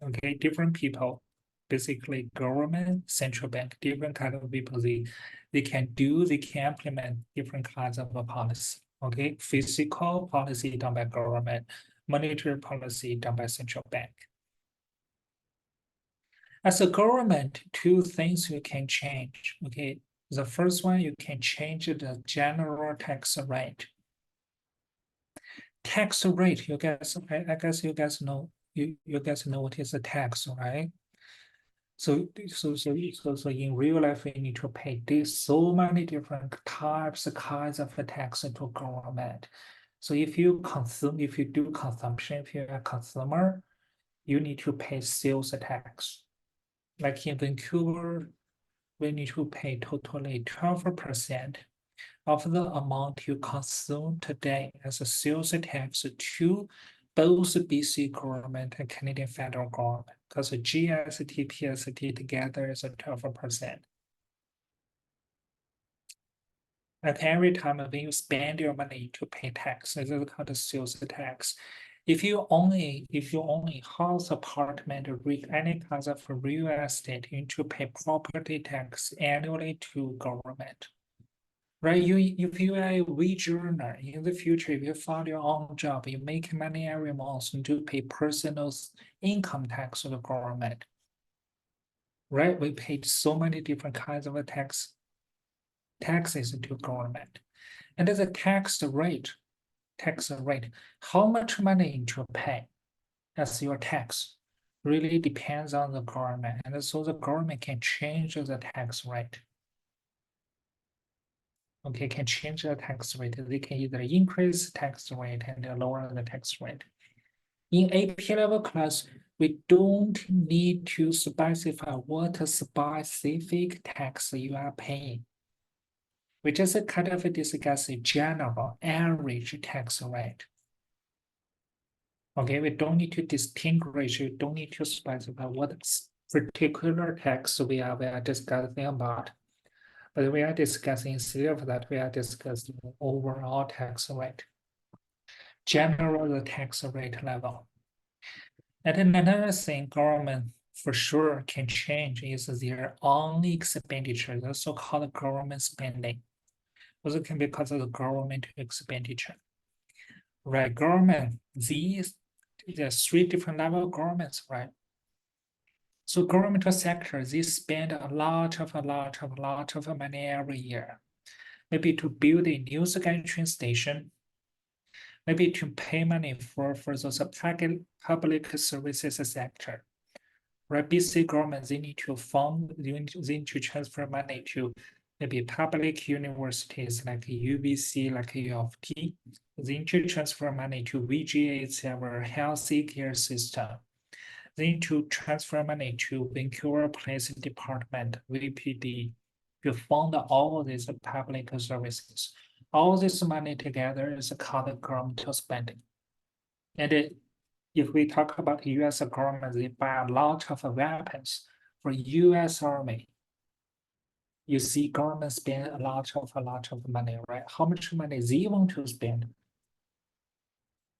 Okay, different people, basically government, central bank, different kind of people, they can implement different kinds of a policy. Okay, physical policy done by government, monetary policy done by central bank. As a government, two things you can change. Okay, the first one, you can change the general tax rate. Tax rate, you guys, I guess you guys know, you guys know what is a tax, right? So in real life, we need to pay this so many different types, kinds of tax to government. So if you do consumption, if you're a consumer, you need to pay sales tax. Like in Vancouver, we need to pay totally 12% of the amount you consume today as a sales tax to both BC government and Canadian federal government, because the GST, PST together is a 12%. Like every time when you spend your money to pay tax, this is called a sales tax. If you only house, apartment, or any kinds of real estate, you need to pay property tax annually to government. Right, if you are a wage earner in the future, if you found your own job, you make money every month, you need to pay personal income tax to the government. Right, we paid so many different kinds of tax. taxes to government. And the tax rate, how much money to pay as your tax really depends on the government. And so the government can change the tax rate. Okay, can change the tax rate. They can either increase tax rate and lower the tax rate. In AP level class, we don't need to specify what specific tax you are paying. We just kind of discuss a general average tax rate. Okay, we don't need to distinguish, we don't need to specify what particular tax we are discussing about. But we are discussing, instead of that, we are discussing overall tax rate, general tax rate level. And then another thing government for sure can change is their own expenditure, the so-called government spending. Also can be called the government expenditure. Right, government, there's three different level of governments, right? So governmental sector, they spend a lot of money every year. Maybe to build a new SkyTrain station, maybe to pay money for those public services sector. Right, BC government, they need to fund, they need to transfer money to maybe public universities like UBC, like U of T. They need to transfer money to VGA, it's our healthy care system. They need to transfer money to Vancouver Police Department, VPD, to fund all these public services. All this money together is called governmental spending. And if we talk about US government, they buy a lot of weapons for US Army. You see government spend a lot of money, right? How much money they want to spend?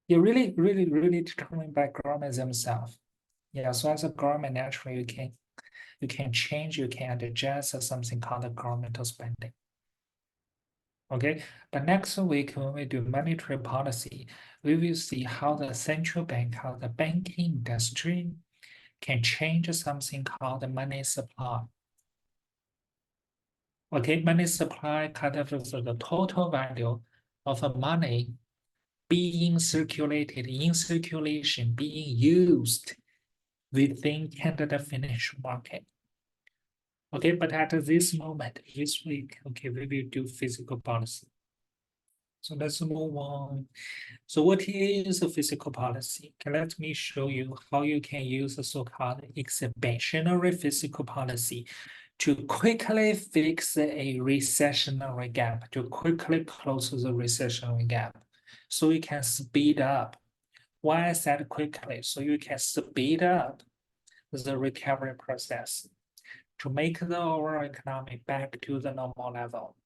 You really determined by government themselves. Yeah, so as a government, naturally you can change, you can adjust something called the governmental spending. Okay, but next week when we do monetary policy, we will see how the central bank, how the banking industry can change something called the money supply. Okay, money supply kind of is the total value of money being circulated, in circulation, being used within Canada financial market. Okay, but at this moment, this week, okay, we will do fiscal policy. So let's move on. So what is a fiscal policy? Okay, let me show you how you can use the so-called expansionary fiscal policy to quickly fix a recessionary gap, to quickly close the recessionary gap. So you can speed up. Why I said quickly? So you can speed up the recovery process to make the overall economy back to the normal level.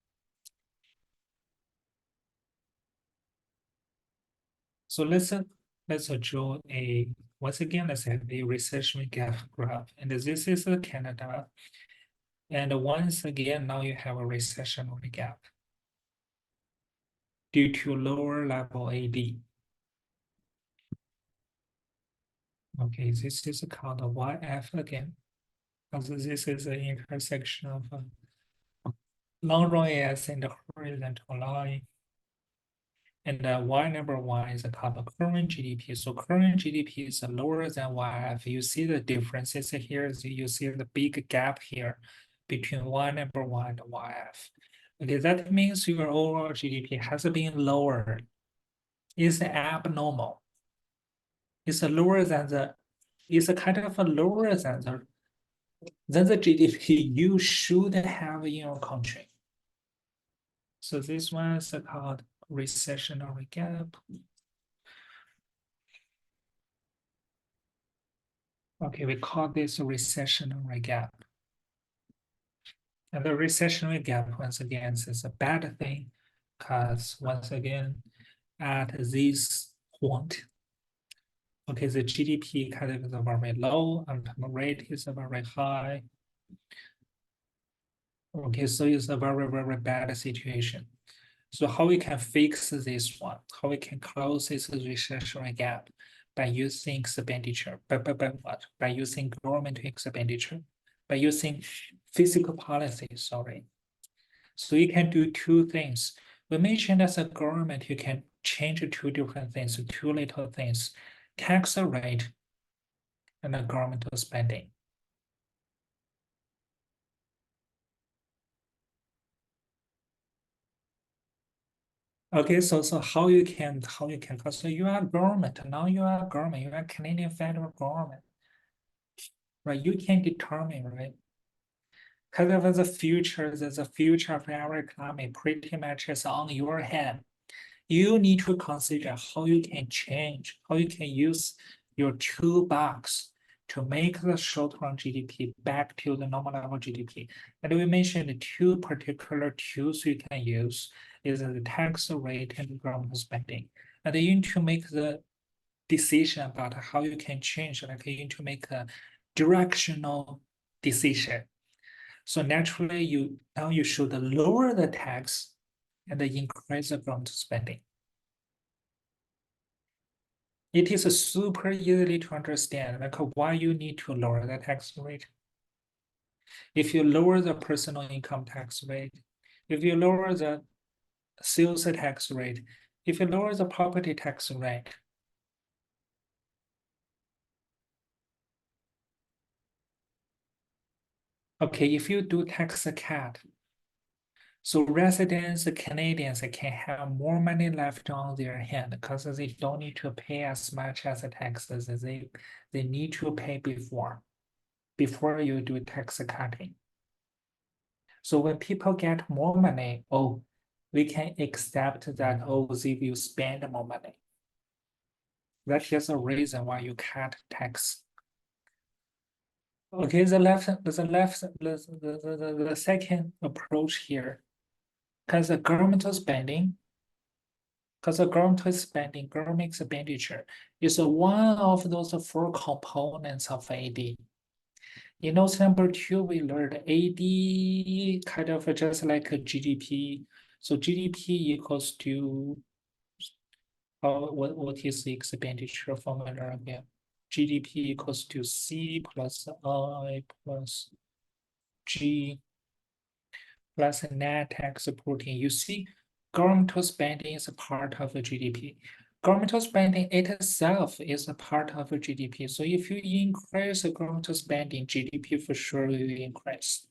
So let's draw once again, let's have a recession gap graph. And this is Canada. And once again, now you have a recessionary gap due to lower level AD. Okay, this is called YF again, because this is the intersection of long run AS and the horizontal line. And Y number one is called the current GDP. So current GDP is lower than YF. You see the differences here. You see the big gap here between Y number one and YF. Okay, that means your overall GDP has been lowered. It's abnormal. It's lower than it's kind of lower than the GDP you should have in your country. So this one is called recessionary gap. Okay, we call this recessionary gap. And the recessionary gap, once again, is a bad thing, because once again, at this point, okay, the GDP kind of is very low, unemployment rate is very high. Okay, so it's a very bad situation. So how we can fix this one? How we can close this recessionary gap? By using expenditure, by what? By using government expenditure, by using fiscal policy, sorry. So you can do two things. We mentioned as a government, you can change two different things, two little things, tax rate and the governmental spending. Okay, so how you can because you are government now, you are government, you are Canadian federal government, right? You can determine, right? Because of the future of our economy pretty much is on your hand. You need to consider how you can change, how you can use your toolbox to make the short-run GDP back to the normal level GDP. And we mentioned two particular tools you can use is the tax rate and government spending. And you need to make the decision about how you can change, like you need to make a directional decision. So naturally, now you should lower the tax and increase the government spending. It is super easily to understand, like why you need to lower the tax rate. If you lower the personal income tax rate, if you lower the sales tax rate, if you lower the property tax rate, okay, if you do tax cut, so residents, Canadians can have more money left on their hand because they don't need to pay as much as the taxes as they need to pay before you do tax cutting. So when people get more money, oh, we can accept that, oh, they will spend more money. That is a reason why you cut tax. Okay, the second approach here, because the governmental spending, government expenditure is one of those four components of AD. In note number 2, we learned AD kind of just like a GDP. So GDP equals to what is the expenditure formula again? GDP equals to C plus I plus G plus net exporting. You see, governmental spending is a part of the GDP. Governmental spending itself is a part of the GDP. So if you increase the governmental spending, GDP for sure will increase.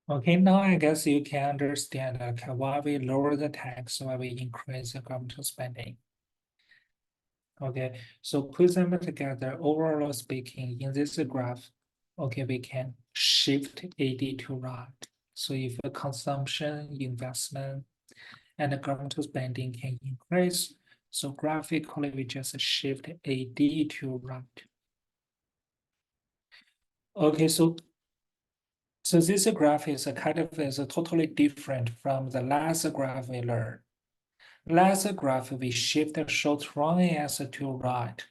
Okay, now I guess you can understand why we lower the tax, why we increase the governmental spending. Okay, so put them together, overall speaking, in this graph, okay, we can shift AD to right. So if the consumption, investment, and the governmental spending can increase, so graphically, we just shift AD to right. Okay, so this graph is totally different from the last graph we learned. Last graph, we shift the short-run as to right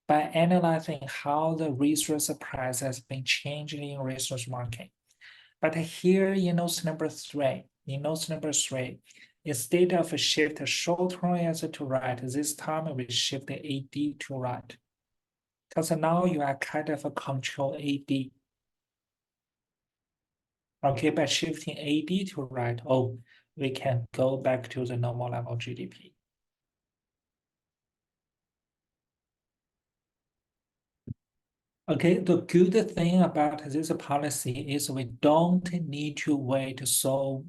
by analyzing how the resource price has been changing in resource market. But here in note number 3, instead of shift short-run as to right, this time we shift AD to right. Because now you are kind of a control AD. Okay, by shifting AD to right, oh, we can go back to the normal level GDP. Okay, the good thing about this policy is we don't need to wait so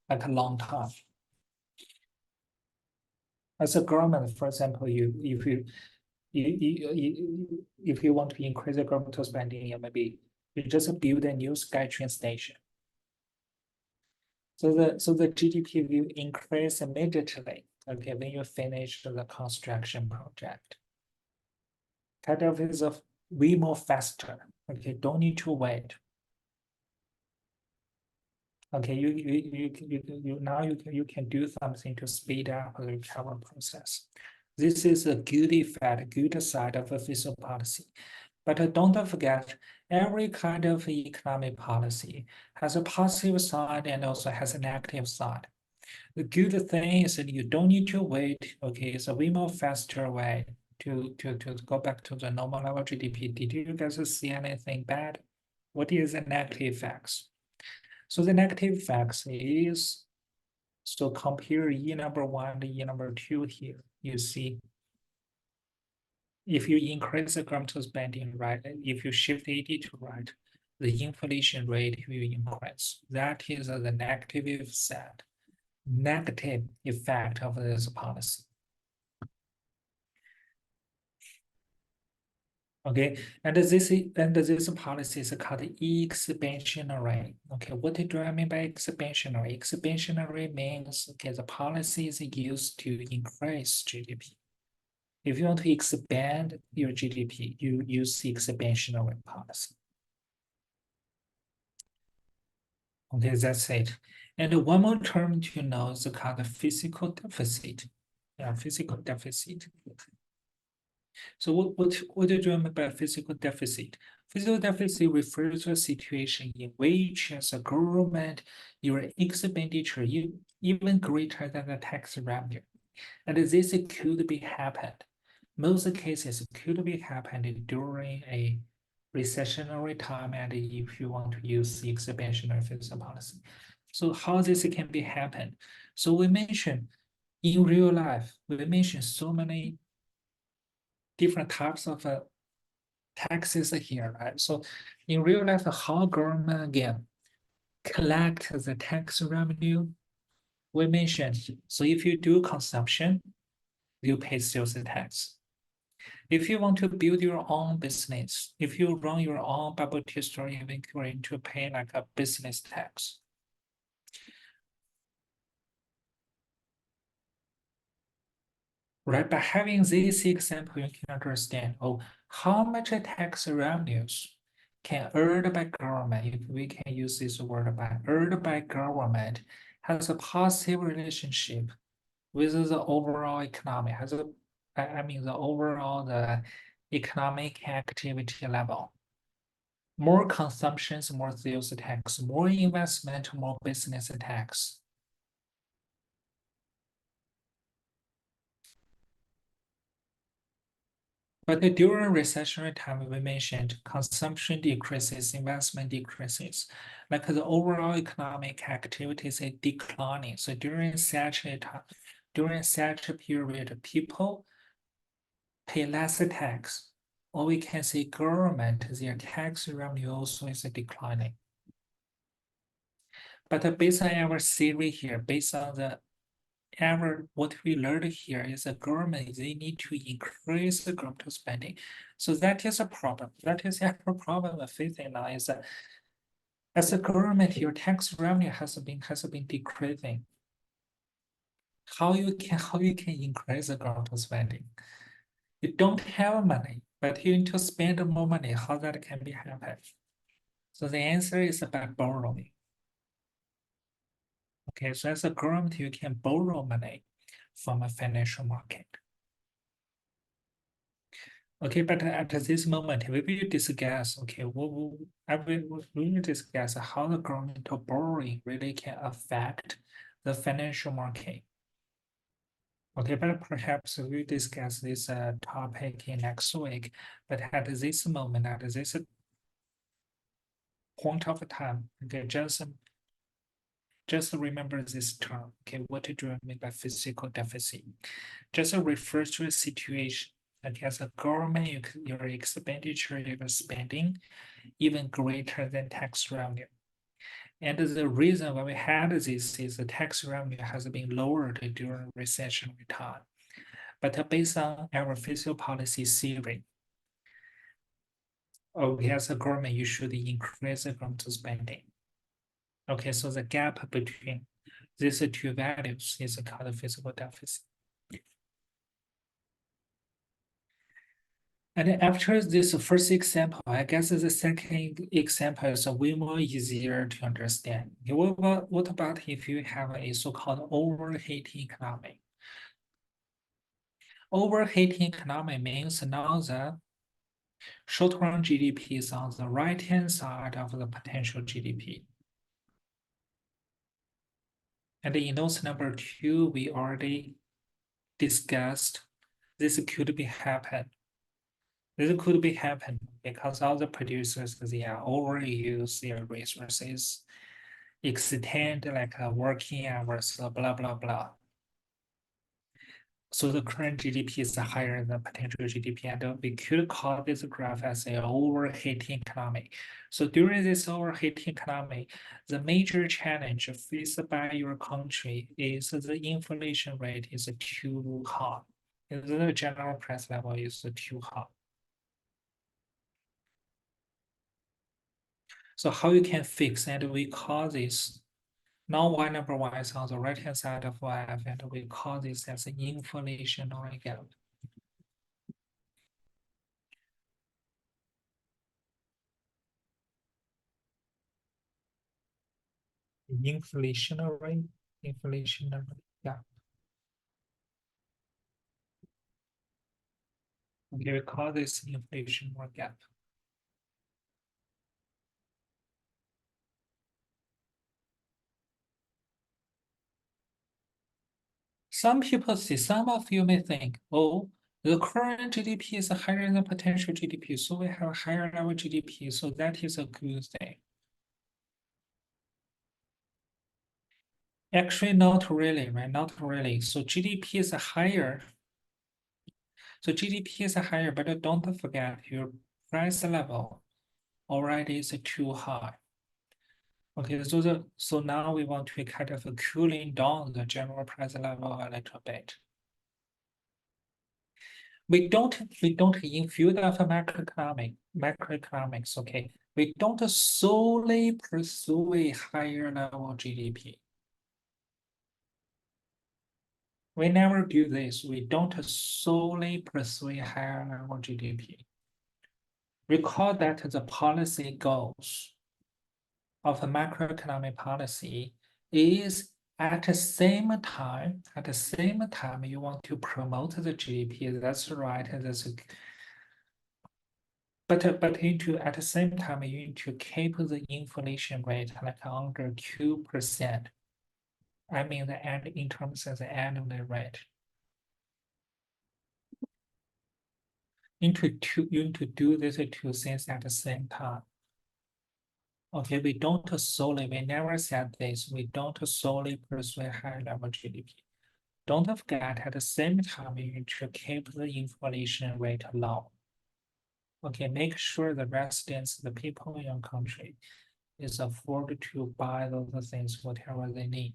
like a long time. As a government, for example, if you want to increase the governmental spending, maybe you just build a new SkyTrain station. So the GDP will increase immediately. Okay, when you finish the construction project. Kind of is a way more faster. Okay, don't need to wait. Okay, you can do something to speed up the recovery process. This is a good effect, good side of a fiscal policy. But don't forget, every kind of economic policy has a positive side and also has a negative side. The good thing is that you don't need to wait. Okay, it's a way more faster way to go back to the normal level GDP, did you guys see anything bad? What is the negative effects? So the negative effects is, so compare E number one to E number two here. You see, if you increase the government spending, right, if you shift 80 to right, the inflation rate will increase. That is the negative effect of this policy. Okay, and this policy is called expansionary. Okay, what do I mean by expansionary? Expansionary means, okay, the policy is used to increase GDP. If you want to expand your GDP, you use the expansionary policy. Okay, that's it. And one more term to know is called fiscal deficit. Yeah, fiscal deficit. So what do you mean by physical deficit? Physical deficit refers to a situation in which, as a government, your expenditure even greater than the tax revenue. And this could be happened. Most cases could be happened during a recessionary time, and if you want to use the expansionary fiscal policy. So how this can be happened? So we mentioned in real life, we mentioned so many different types of taxes here, right? So in real life, how government again collect the tax revenue? We mentioned, so if you do consumption, you pay sales tax. If you want to build your own business, if you run your own bubble tea store, you're going to pay like a business tax. Right, by having this example, you can understand, oh, how much tax revenues can earned by government, if we can use this word by earned by government, has a positive relationship with the overall economy, I mean the overall the economic activity level. More consumptions, more sales tax, more investment, more business tax. But during recessionary time, we mentioned consumption decreases, investment decreases, like the overall economic activities is declining. So during such a time, during such a period, people pay less tax, or we can say government, their tax revenue also is declining. But based on our theory here, based on what we learned here is the government, they need to increase the government spending. So that is a problem. That is our problem we're facing now is that as a government, your tax revenue has been decreasing. How you can increase the government spending? You don't have money, but you need to spend more money. How that can be happen? So the answer is by borrowing. Okay, so as a government, you can borrow money from a financial market. Okay, but at this moment, we will discuss, okay, we will discuss how the governmental borrowing really can affect the financial market. Okay, but perhaps we'll discuss this topic in next week. But at this moment, at this point of time, okay, just remember this term, okay, what do you mean by physical deficit? Just refers to a situation that as a government, your expenditure, your spending, even greater than tax revenue. And the reason why we had this is the tax revenue has been lowered during recessionary time. But based on our fiscal policy theory, okay, as a government, you should increase the government spending. Okay, so the gap between these two values is called fiscal deficit. And after this first example, I guess the second example is way more easier to understand. Okay, what about if you have a so-called overheating economy? Overheating economy means now the short-run GDP is on the right-hand side of the potential GDP. And in notes number 2, we already discussed this could be happen. This could be happen because all the producers, they are overuse their resources, extend like working hours, blah, blah, blah. So the current GDP is higher than potential GDP, and we could call this graph as an overheating economy. So during this overheating economy, the major challenge faced by your country is the inflation rate is too high. The general price level is too high. So how you can fix, and we call this, now y number one is on the right hand side of y, and we call this as an inflationary gap. Inflationary gap. Okay, we call this inflationary gap. Some people see, some of you may think, oh, the current GDP is higher than potential GDP, so we have a higher level GDP, so that is a good thing. Actually, not really, right? Not really. So GDP is higher. So GDP is higher, but don't forget your price level already is too high. Okay, so now we want to kind of cooling down the general price level a little bit. We don't in field of macroeconomics, okay. We don't solely pursue a higher level GDP. We never do this. We don't solely pursue a higher level GDP. Recall that the policy goals of the macroeconomic policy is at the same time, you want to promote the GDP. That's right. But at the same time, you need to keep the inflation rate like under 2%. I mean the end in terms of the annual rate. You need to do these two things at the same time. Okay, we never said this, we don't solely pursue higher level GDP. Don't forget, at the same time, you need to keep the inflation rate low. Okay, make sure the residents, the people in your country, is afford to buy those things, whatever they need.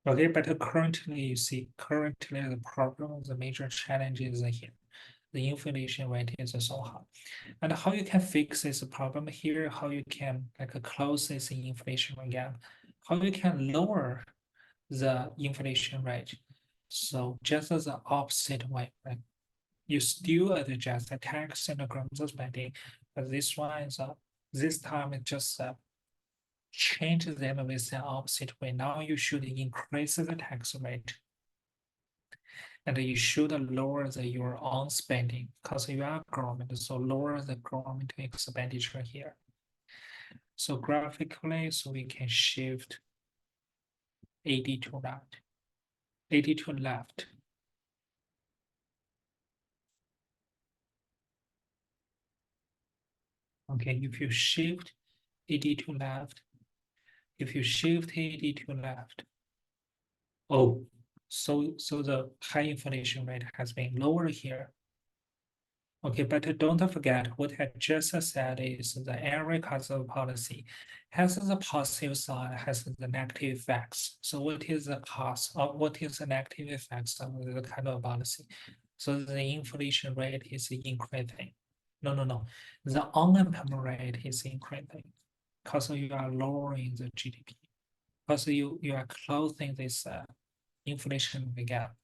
Okay, but currently, you see, the problem, the major challenge is here. The inflation rate is so high. And how you can fix this problem here, how you can like close this inflation gap, how you can lower the inflation rate. So just as the opposite way, right? You still adjust the tax and the growth spending, but this time it just change them with the opposite way. Now you should increase the tax rate, and you should lower your own spending because you are government, so lower the government expenditure here. So graphically, so we can shift 80 to right, 80 to left. Okay, if you shift 80 to left, oh, so the high inflation rate has been lower here. Okay, but don't forget what I just said is the every of policy has the positive side, has the negative effects. So what is the cost of what is the negative effects of the kind of policy? So the inflation rate is increasing. No. The unemployment rate is increasing because you are lowering the GDP. Because you are closing this inflation gap.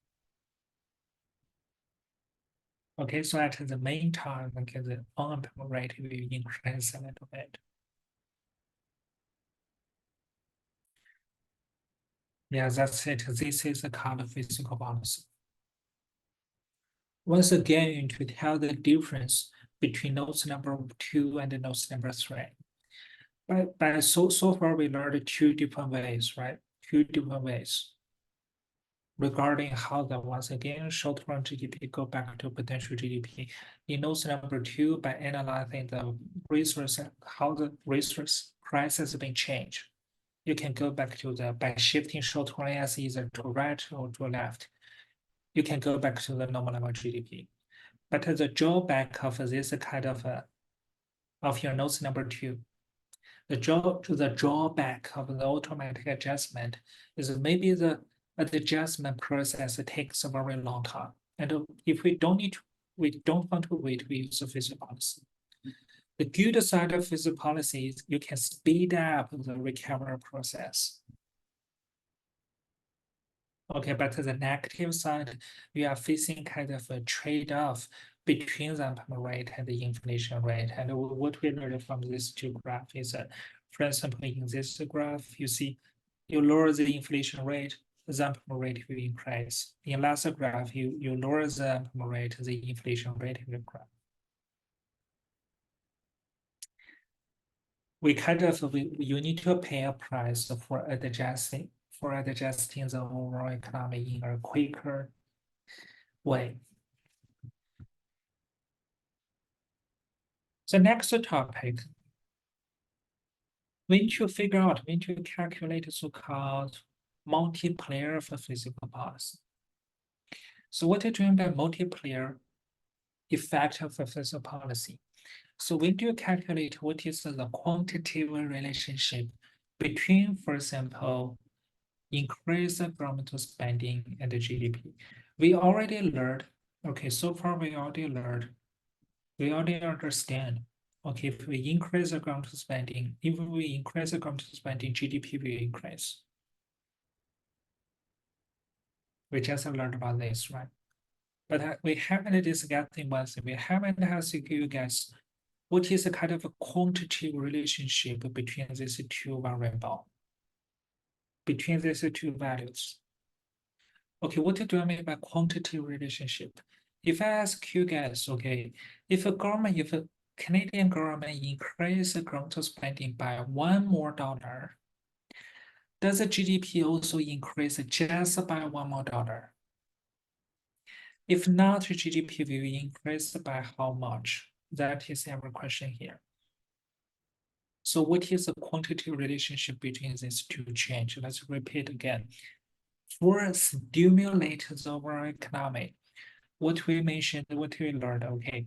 Okay, so at the main time, okay, the unemployment rate will increase a little bit. Yeah, that's it. This is the kind of physical policy. Once again, you need to tell the difference between nodes number 2 and nodes number 3. But so far we learned two different ways, right? Two different ways. regarding how the once again short-term GDP go back to potential GDP. In notes number 2, by analyzing the resource, how the resource price has been changed, you can go back to the by shifting short-term as either to right or to left. You can go back to the normal level GDP. But the drawback of this kind of your notes number 2, the drawback of the automatic adjustment is maybe the adjustment process takes a very long time. And if we don't want to wait, we use a fiscal policy. The good side of fiscal policy is you can speed up the recovery process. Okay, but the negative side, we are facing kind of a trade-off between the unemployment rate and the inflation rate. And what we learned from these two graphs is that, for example, in this graph, you see you lower the inflation rate, the unemployment rate will increase. In last graph, you lower the unemployment rate, the inflation rate will increase. You need to pay a price for adjusting the overall economy in a quicker way. The next topic, we need to figure out, we need to calculate the so-called multiplier for fiscal policy. So what is doing by multiplier effect of a fiscal policy? So we do calculate what is the quantitative relationship between, for example, increase the governmental spending and the GDP. We already learned, okay, so far we already understand, okay, if we increase the governmental spending, GDP will increase. We just learned about this, right? But we haven't discussed one thing. We haven't asked you guys what is the kind of a quantitative relationship between these two variables, between these two values. Okay, what do I mean by quantitative relationship? If I ask you guys, okay, if a Canadian government increase the governmental spending by $1 more, does the GDP also increase just by $1 more? If not, GDP will increase by how much? That is our question here. So what is the quantitative relationship between these two changes? Let's repeat again. For stimulate the overall economy, what we mentioned, what we learned, okay,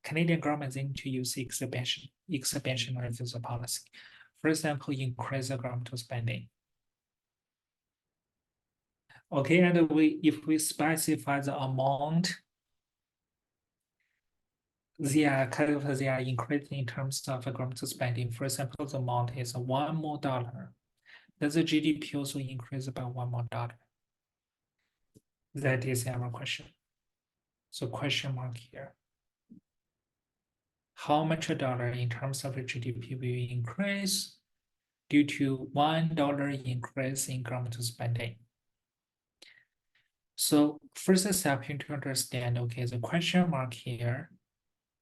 Canadian government need to use expansionary fiscal policy. For example, increase the governmental spending. Okay, and if we specify the amount, they are increasing in terms of governmental spending. For example, the amount is $1 more. Does the GDP also increase by $1 more? That is our question. So question mark here. How much dollar in terms of GDP will increase due to $1 increase in governmental spending? So first step, you need to understand, okay, the question mark here,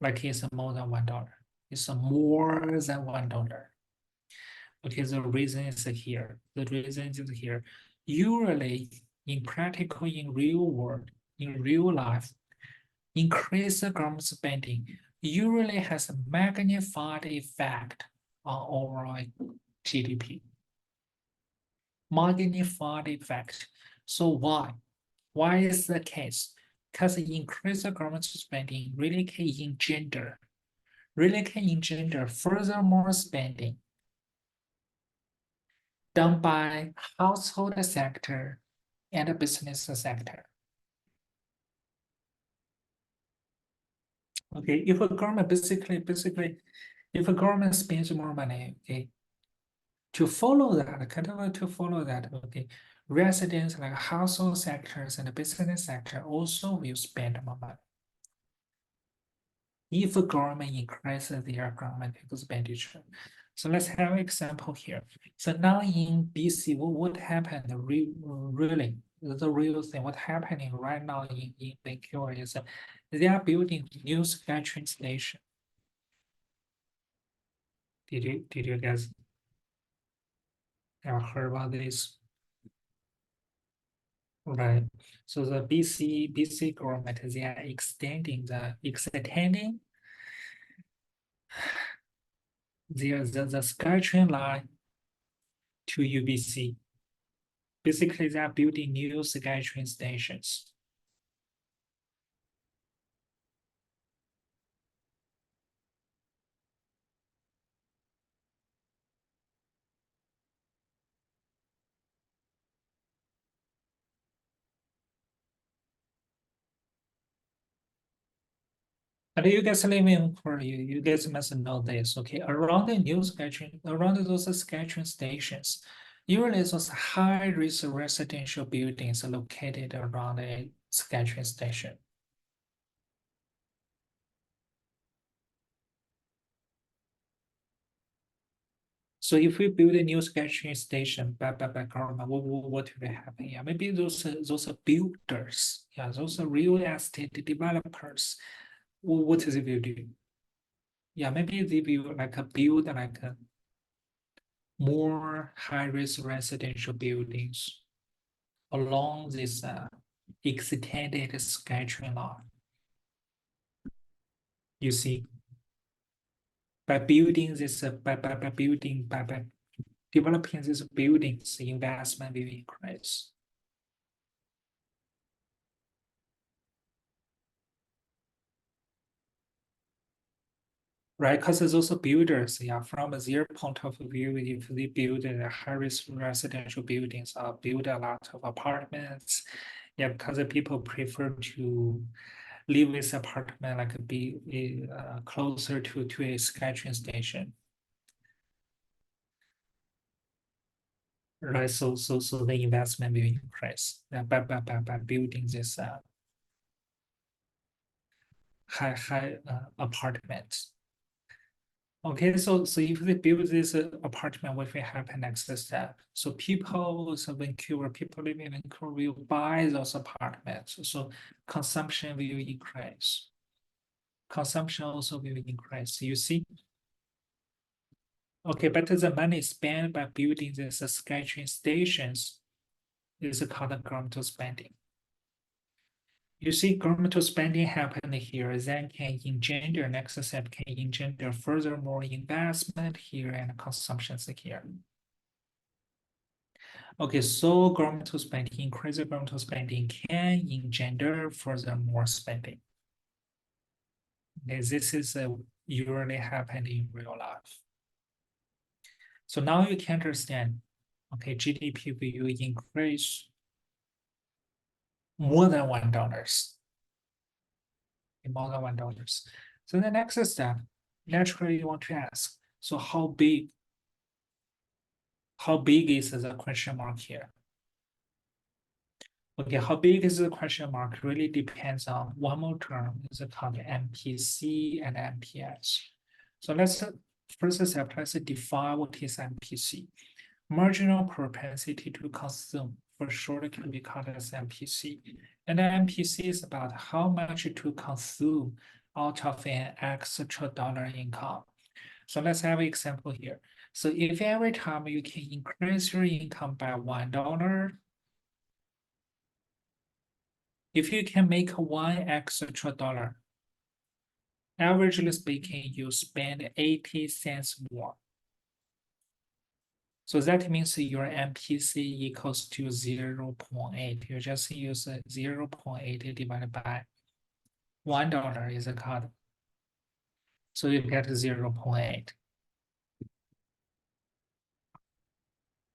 like it's more than $1. It's more than $1. Okay, the reason is here. The reason is here. Usually, in practical, in real world, in real life, increase the government spending usually has a magnified effect on overall GDP. Magnified effect. So why? Why is the case? Because increase the government spending really can engender furthermore spending done by household sector and the business sector. Okay, if a government if a government spends more money, okay, to follow that, okay, residents like household sectors and the business sector also will spend more money. If a government increases their government expenditure. So let's have an example here. So now in BC, what happened really, the real thing, what happening right now in Vancouver is they are building new SkyTrain station. Did you guys ever heard about this? Right. So the BC government, they are extending the SkyTrain line to UBC. Basically, they are building new SkyTrain stations. And you guys live in Korea, you guys must know this, okay? Around those SkyTrain stations, usually those high-rise residential buildings are located around a SkyTrain station. So if we build a new SkyTrain station by government, what will happen? Yeah, maybe those are builders, yeah, those are real estate developers. What is it will do? Yeah, maybe they will build like a more high-rise residential buildings along this extended SkyTrain line. You see, by building this, by developing these buildings, investment will increase. Right, because those builders, yeah, from their point of view, if they build a high-rise residential buildings or build a lot of apartments, yeah, because the people prefer to live with apartment like be closer to a SkyTrain station. Right, so the investment will increase by building this high apartments. Okay, so if they build this apartment, what will happen next step? So people living in Vancouver will buy those apartments. So consumption will increase. Consumption also will increase. You see? Okay, but the money spent by building these SkyTrain stations is called governmental spending. You see, governmental spending happen here, then can engender, next step can engender furthermore investment here and consumptions here. Okay, so governmental spending, increased governmental spending can engender furthermore spending. Okay, this is usually happening in real life. So now you can understand, okay, GDP will increase more than $1. More than $1. So the next step, naturally you want to ask, so how big is the question mark here? Okay, how big is the question mark really depends on one more term, is called MPC and MPS. So let's first step, let's define what is MPC. Marginal propensity to consume, for short, can be called as MPC. And the MPC is about how much to consume out of an extra dollar income. So let's have an example here. So if every time you can increase your income by $1, if you can make one extra dollar, averagely speaking, you spend 80 cents more. So that means your MPC equals to 0.8. You just use 0.8 divided by $1 is a cut. So you get 0.8.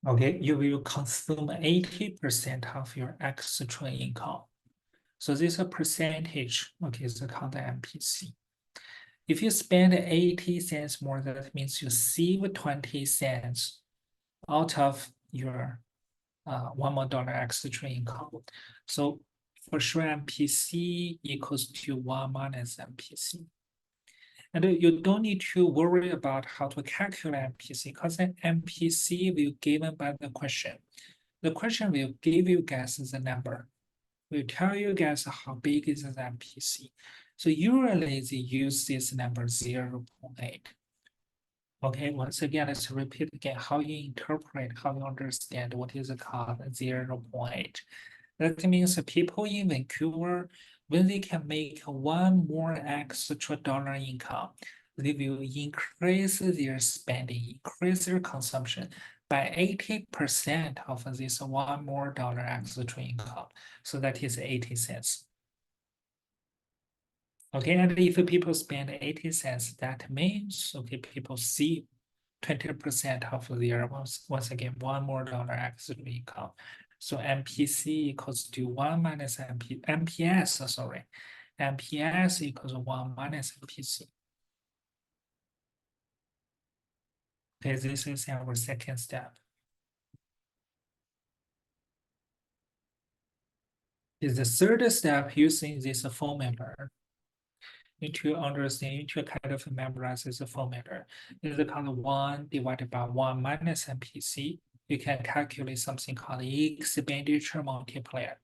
Okay, you will consume 80% of your extra income. So this percentage, okay, is called the MPC. If you spend 80 cents more, that means you save 20 cents out of your one more dollar extra income. So for sure, MPC equals to 1 minus MPC. And you don't need to worry about how to calculate MPC because MPC will given by the question. The question will give you guys the number. Will tell you guys how big is the MPC. So usually they use this number 0.8. Okay, once again, let's repeat again how you interpret, how you understand what is called 0.8. That means the people in Vancouver, when they can make one more extra dollar income, they will increase their spending, increase their consumption by 80% of this one more dollar extra income. So that is 80 cents. Okay, and if people spend 80 cents, that means, okay, people see 20% of their, once again, one more dollar extra income. So MPC equals to 1 minus MPS, sorry. MPS equals 1 minus MPC. Okay, this is our second step. Is the third step using this formula. Need to understand, need to kind of memorize this formula. This is called 1 divided by 1 minus MPC. You can calculate something called expenditure multiplier.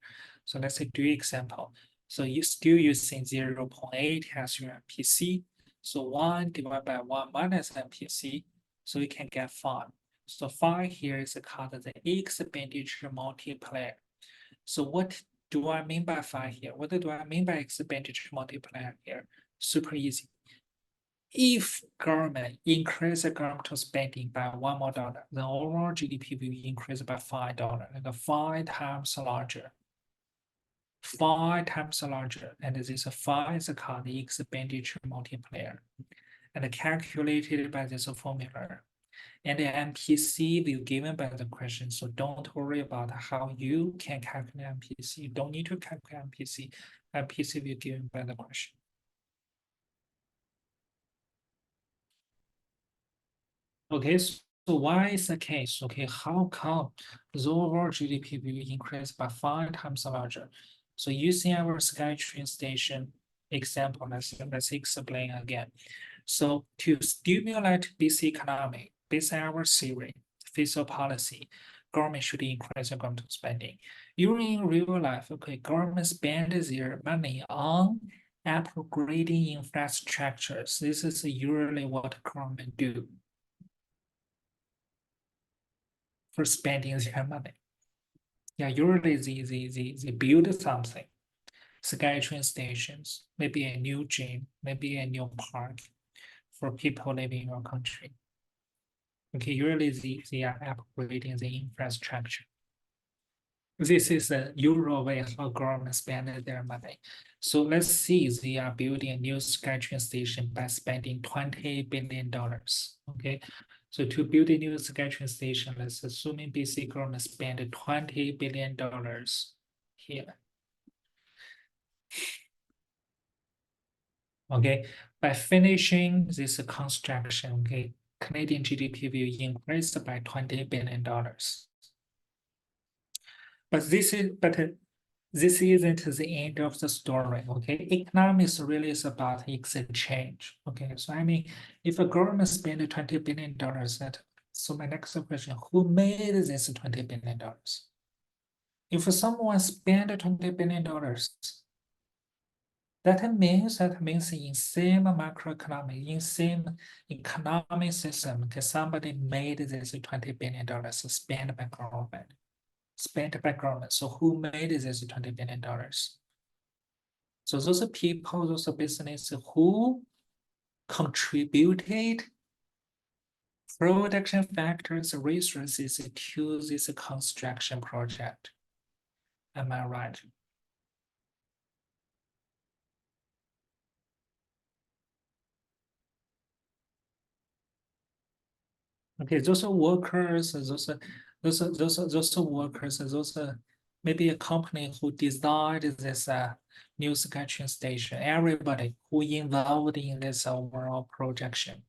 So let's say do example. So you still using 0.8 as your MPC. So 1 divided by 1 minus MPC. So you can get 5. So 5 here is called the expenditure multiplier. So what do I mean by 5 here? What do I mean by expenditure multiplier here? Super easy. If government increase the governmental spending by $1 more, the overall GDP will increase by $5, like 5 times larger. 5 times larger, and this 5 is called the expenditure multiplier, and calculated by this formula. And the MPC will be given by the question, so don't worry about how you can calculate MPC. You don't need to calculate MPC. MPC will be given by the question. Okay, so why is the case? Okay, how come the overall GDP will increase by 5 times larger? So using our SkyTrain station example, let's explain again. So to stimulate this economy, based on our theory, fiscal policy, government should increase the government spending. In real life, okay, government spend their money on upgrading infrastructures. This is usually what government do for spending their money. Yeah, usually they build something, SkyTrain stations, maybe a new gym, maybe a new park for people living in your country. Okay, usually they are upgrading the infrastructure. This is the usual way how government spend their money. So let's see, they are building a new SkyTrain station by spending $20 billion. Okay, so to build a new SkyTrain station, let's assume BC government spend $20 billion here. Okay, by finishing this construction, okay, Canadian GDP will increase by $20 billion. But this isn't the end of the story. Okay, economics really is about exchange. Okay, so I mean, if a government spend $20 billion, so my next question: who made this $20 billion? If someone spent $20 billion, that means in same macroeconomic, in same economic system, okay, somebody made this $20 billion spent by government. Spent by government. So who made this $20 billion? So those people, those businesses who contributed production factors, resources to this construction project. Am I right? Okay, those are workers, those workers, those maybe a company who designed this new SkyTrain station. Everybody who involved in this overall projection.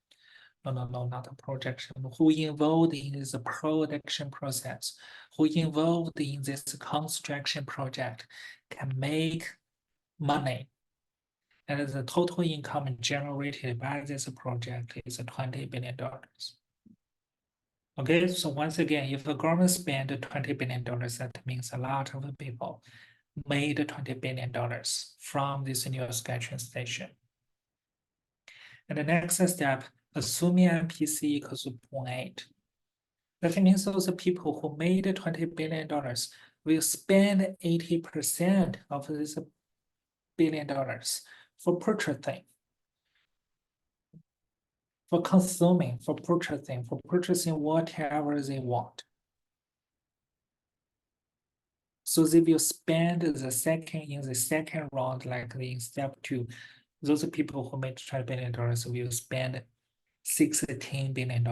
No, not a projection. Who involved in this production process? Who involved in this construction project can make money, and the total income generated by this project is $20 billion. Okay, so once again, if the government spent $20 billion, that means a lot of people made $20 billion from this new SkyTrain station. And the next step, assuming MPC equals to 0.8. That means those people who made $20 billion will spend 80% of this $1 billion for purchasing, for consuming, for purchasing whatever they want. So they will spend in the second round, like in step 2, those people who made $12 billion will spend $16 billion.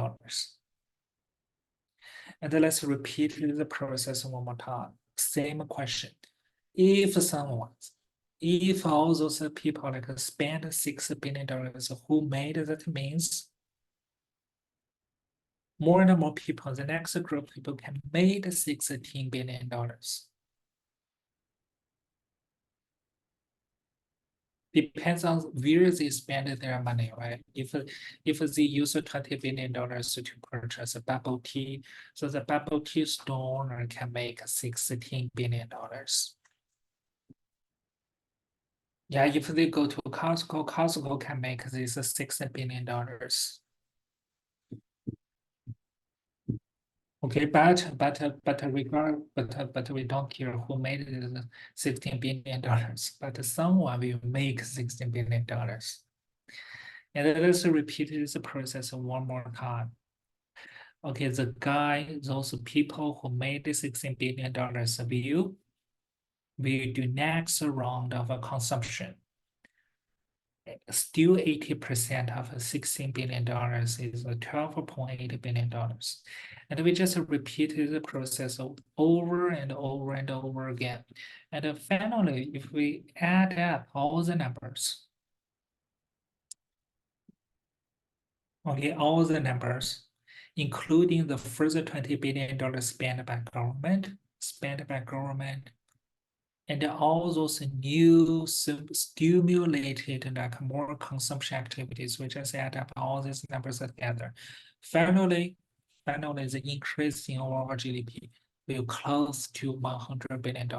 And let's repeat the process one more time. Same question. If all those people like spend $6 billion, who made that means more and more people, the next group of people can make $16 billion. Depends on where they spend their money, right? If they use $20 billion to purchase a bubble tea, so the bubble tea store can make $16 billion. Yeah, if they go to Costco, Costco can make this $6 billion. Okay, but we don't care who made the $16 billion, but someone will make $16 billion. And let's repeat this process one more time. Okay, those people who made the $16 billion will do next round of consumption. Still 80% of $16 billion is $12.8 billion. And we just repeated the process over and over and over again. And finally, if we add up all the numbers, okay, all the numbers, including the further $20 billion spent by government, and all those new stimulated like more consumption activities, we just add up all these numbers together. Finally, the increase in overall GDP will close to $100 billion.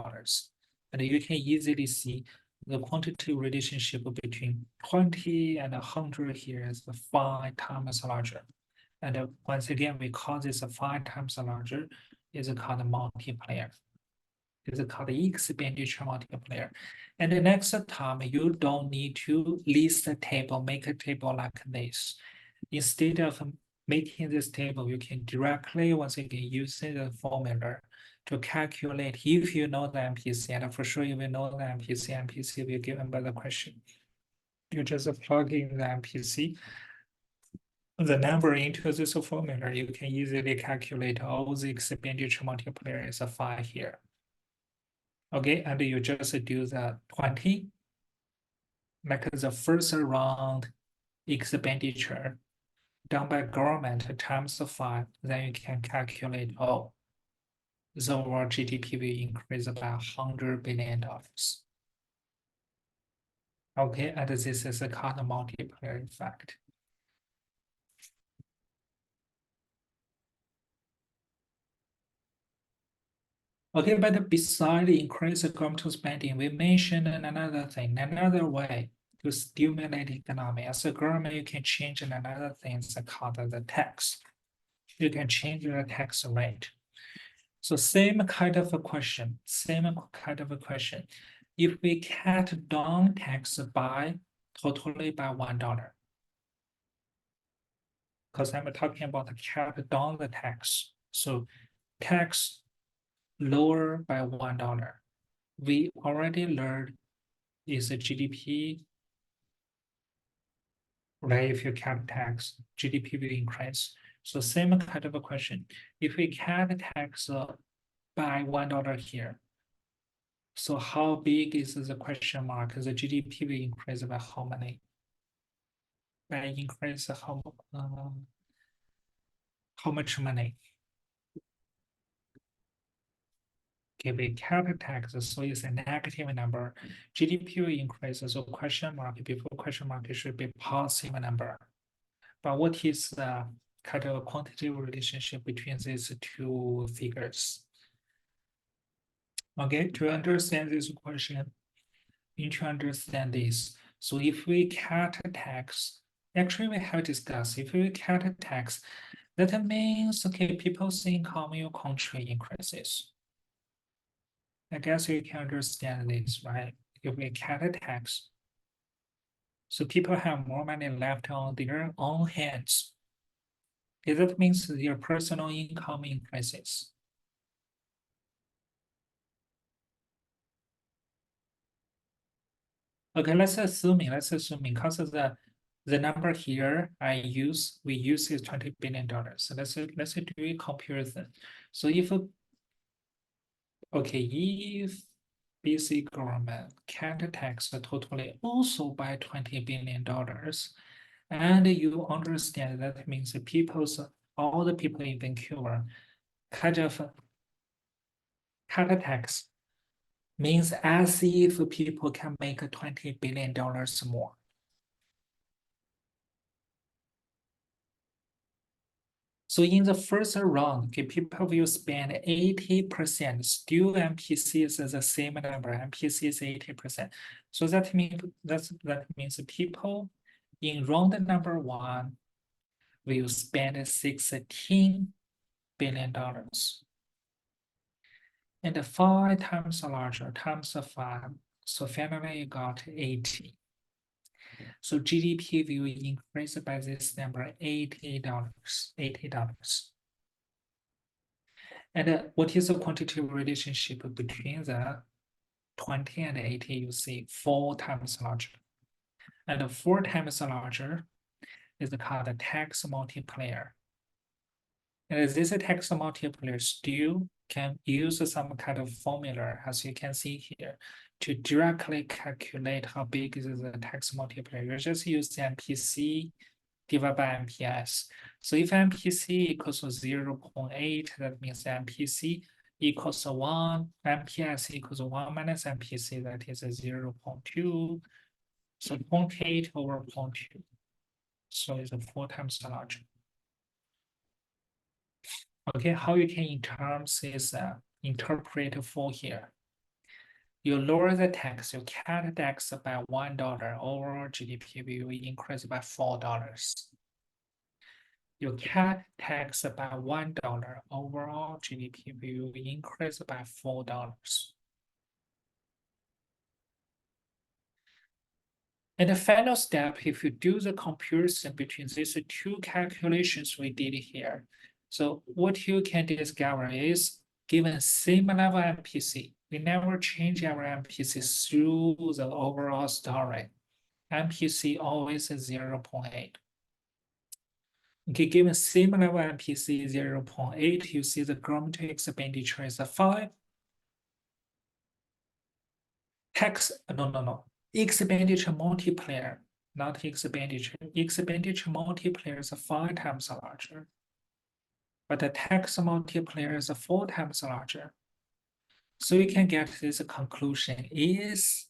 And you can easily see the quantitative relationship between 20 and 100 here is 5 times larger. And once again, we call this 5 times larger, is called multiplier. It's called the expenditure multiplier. And the next time, you don't need to list a table, make a table like this. Instead of making this table, you can directly, once again, using the formula to calculate if you know the MPC, and for sure you will know the MPC will be given by the question. You just plug in the MPC, the number into this formula, you can easily calculate all the expenditure multiplier is a 5 here. Okay, and you just do the 20, like the first round expenditure done by government times 5, then you can calculate, oh, the overall GDP will increase by $100 billion. Okay, and this is called a multiplier effect. Okay, but beside the increased government spending, we mentioned another thing, another way to stimulate economy. As a government, you can change another thing called the tax. You can change the tax rate. So same kind of a question. If we cut down tax totally by $1, because I'm talking about cut down the tax. So tax lower by $1. We already learned is a GDP, right? If you cut tax, GDP will increase. So same kind of a question. If we cut tax by $1 here, so how big is the question mark? The GDP will increase by how many? By increase how much money? Okay, we cut tax, so it's a negative number. GDP will increase, so question mark, before question mark, it should be positive number. But what is the kind of quantitative relationship between these two figures? Okay, to understand this question, you need to understand this. So if we cut tax, actually we have discussed, if we cut tax, that means, okay, people's income in your country increases. I guess you can understand this, right? If we cut the tax, so people have more money left on their own hands. That means their personal income increases. Okay, let's assume because of the number here we use is $20 billion. So let's do a comparison. So if BC government can tax totally also by $20 billion, and you understand that means all the people in Vancouver kind of cut tax means as if people can make $20 billion more. So in the first round, okay, people will spend 80%. Still, MPC is the same number. MPC is 80%. So that means people in round number one will spend $16 billion. And 5 times larger times 5. So finally you got 80. So GDP will increase by this number $80. And what is the quantitative relationship between the 20 and 80? You see 4 times larger. And 4 times larger is called a tax multiplier. And this tax multiplier still can use some kind of formula, as you can see here, to directly calculate how big is the tax multiplier. You just use the MPC divided by MPS. So if MPC equals to 0.8, that means MPC equals to 1, MPS equals to 1 minus MPC, that is a 0.2. So 0.8 over 0.2. So it's a 4 times larger. Okay, how you can in terms is interpret 4 here. You lower the tax, you cut tax by $1, overall GDP will increase by $4. You cut tax by $1, overall GDP will increase by $4. And the final step, if you do the comparison between these two calculations we did here, so what you can discover is given same level MPC, we never change our MPC through the overall story. MPC always is 0.8. Okay, given same level MPC 0.8, you see the government expenditure is a 5. Tax, no. Expenditure multiplier, not expenditure. Expenditure multiplier is 5 times larger. But the tax multiplier is 4 times larger. So you can get this conclusion is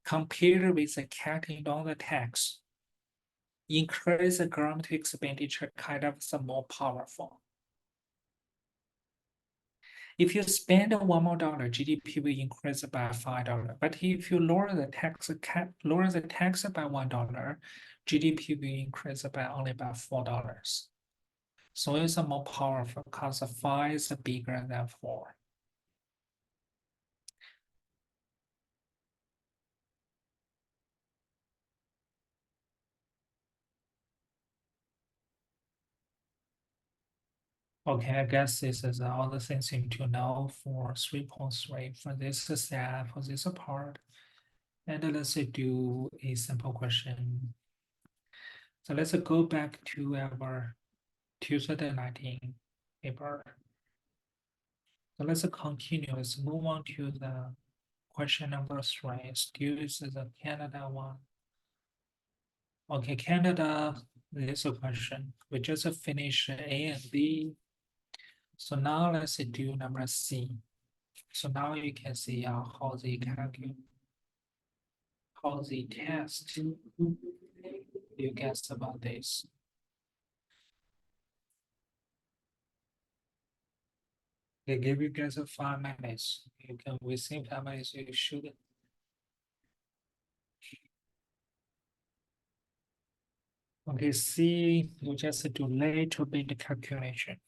compared with the cutting down the tax, increase the government expenditure kind of some more powerful. If you spend $1 more, GDP will increase by $5. But if you lower the tax by $1, GDP will increase by only by $4. So it's a more powerful because 5 is bigger than 4. Okay, I guess this is all the things you need to know for 3.3 for this step, for this part. And let's do a simple question. So let's go back to our 2019 paper. So let's continue. Let's move on to the question number 3. Still is the Canada one. Okay, Canada, this is a question. We just finished A and B. So now let's do number C. So now you can see how they calculate, how they test. You guess about this. They give you guys 5 minutes. You can within 5 minutes you should. Okay, C, you just do little bit calculation.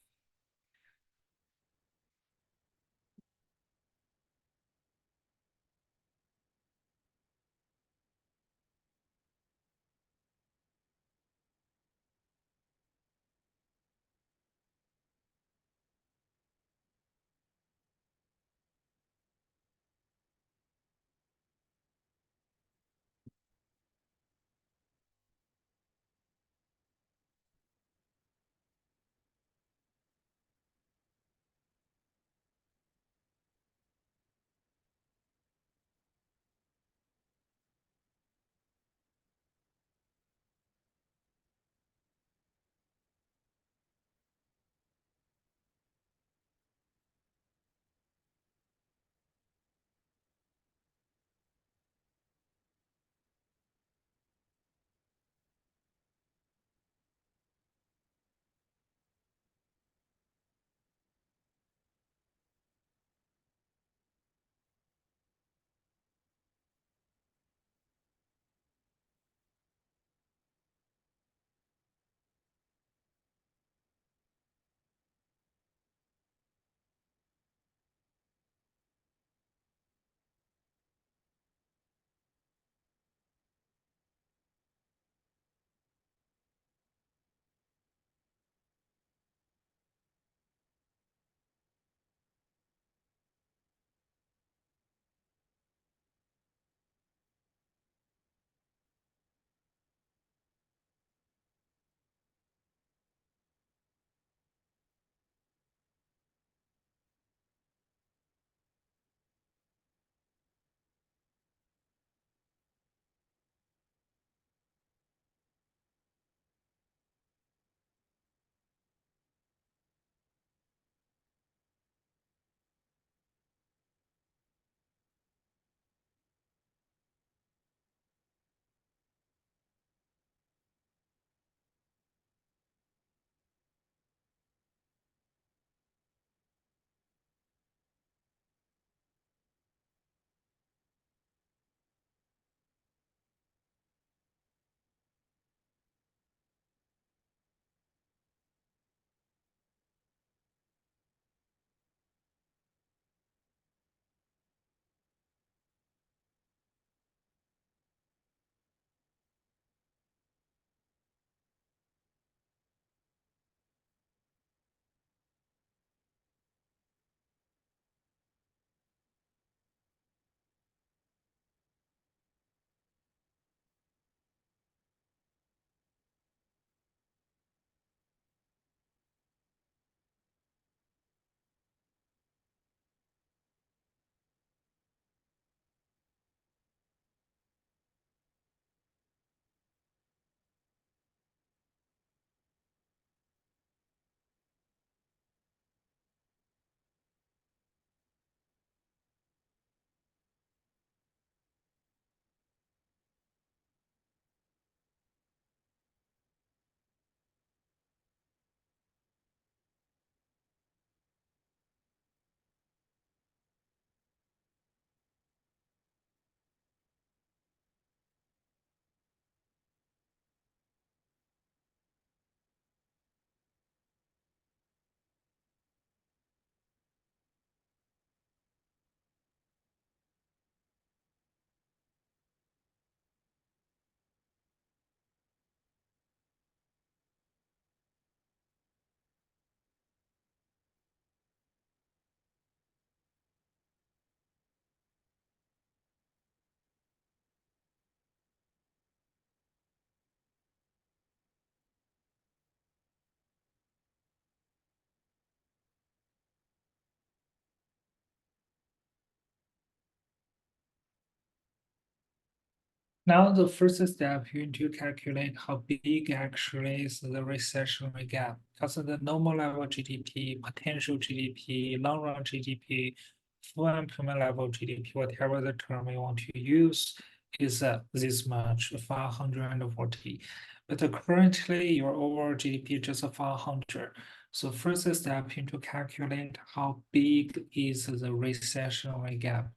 Now, the first step, you need to calculate how big actually is the recessionary gap. Because the normal level GDP, potential GDP, long run GDP, full employment level GDP, whatever the term you want to use, is this much, 540. But currently, your overall GDP is just 500. So first step, you need to calculate how big is the recessionary gap.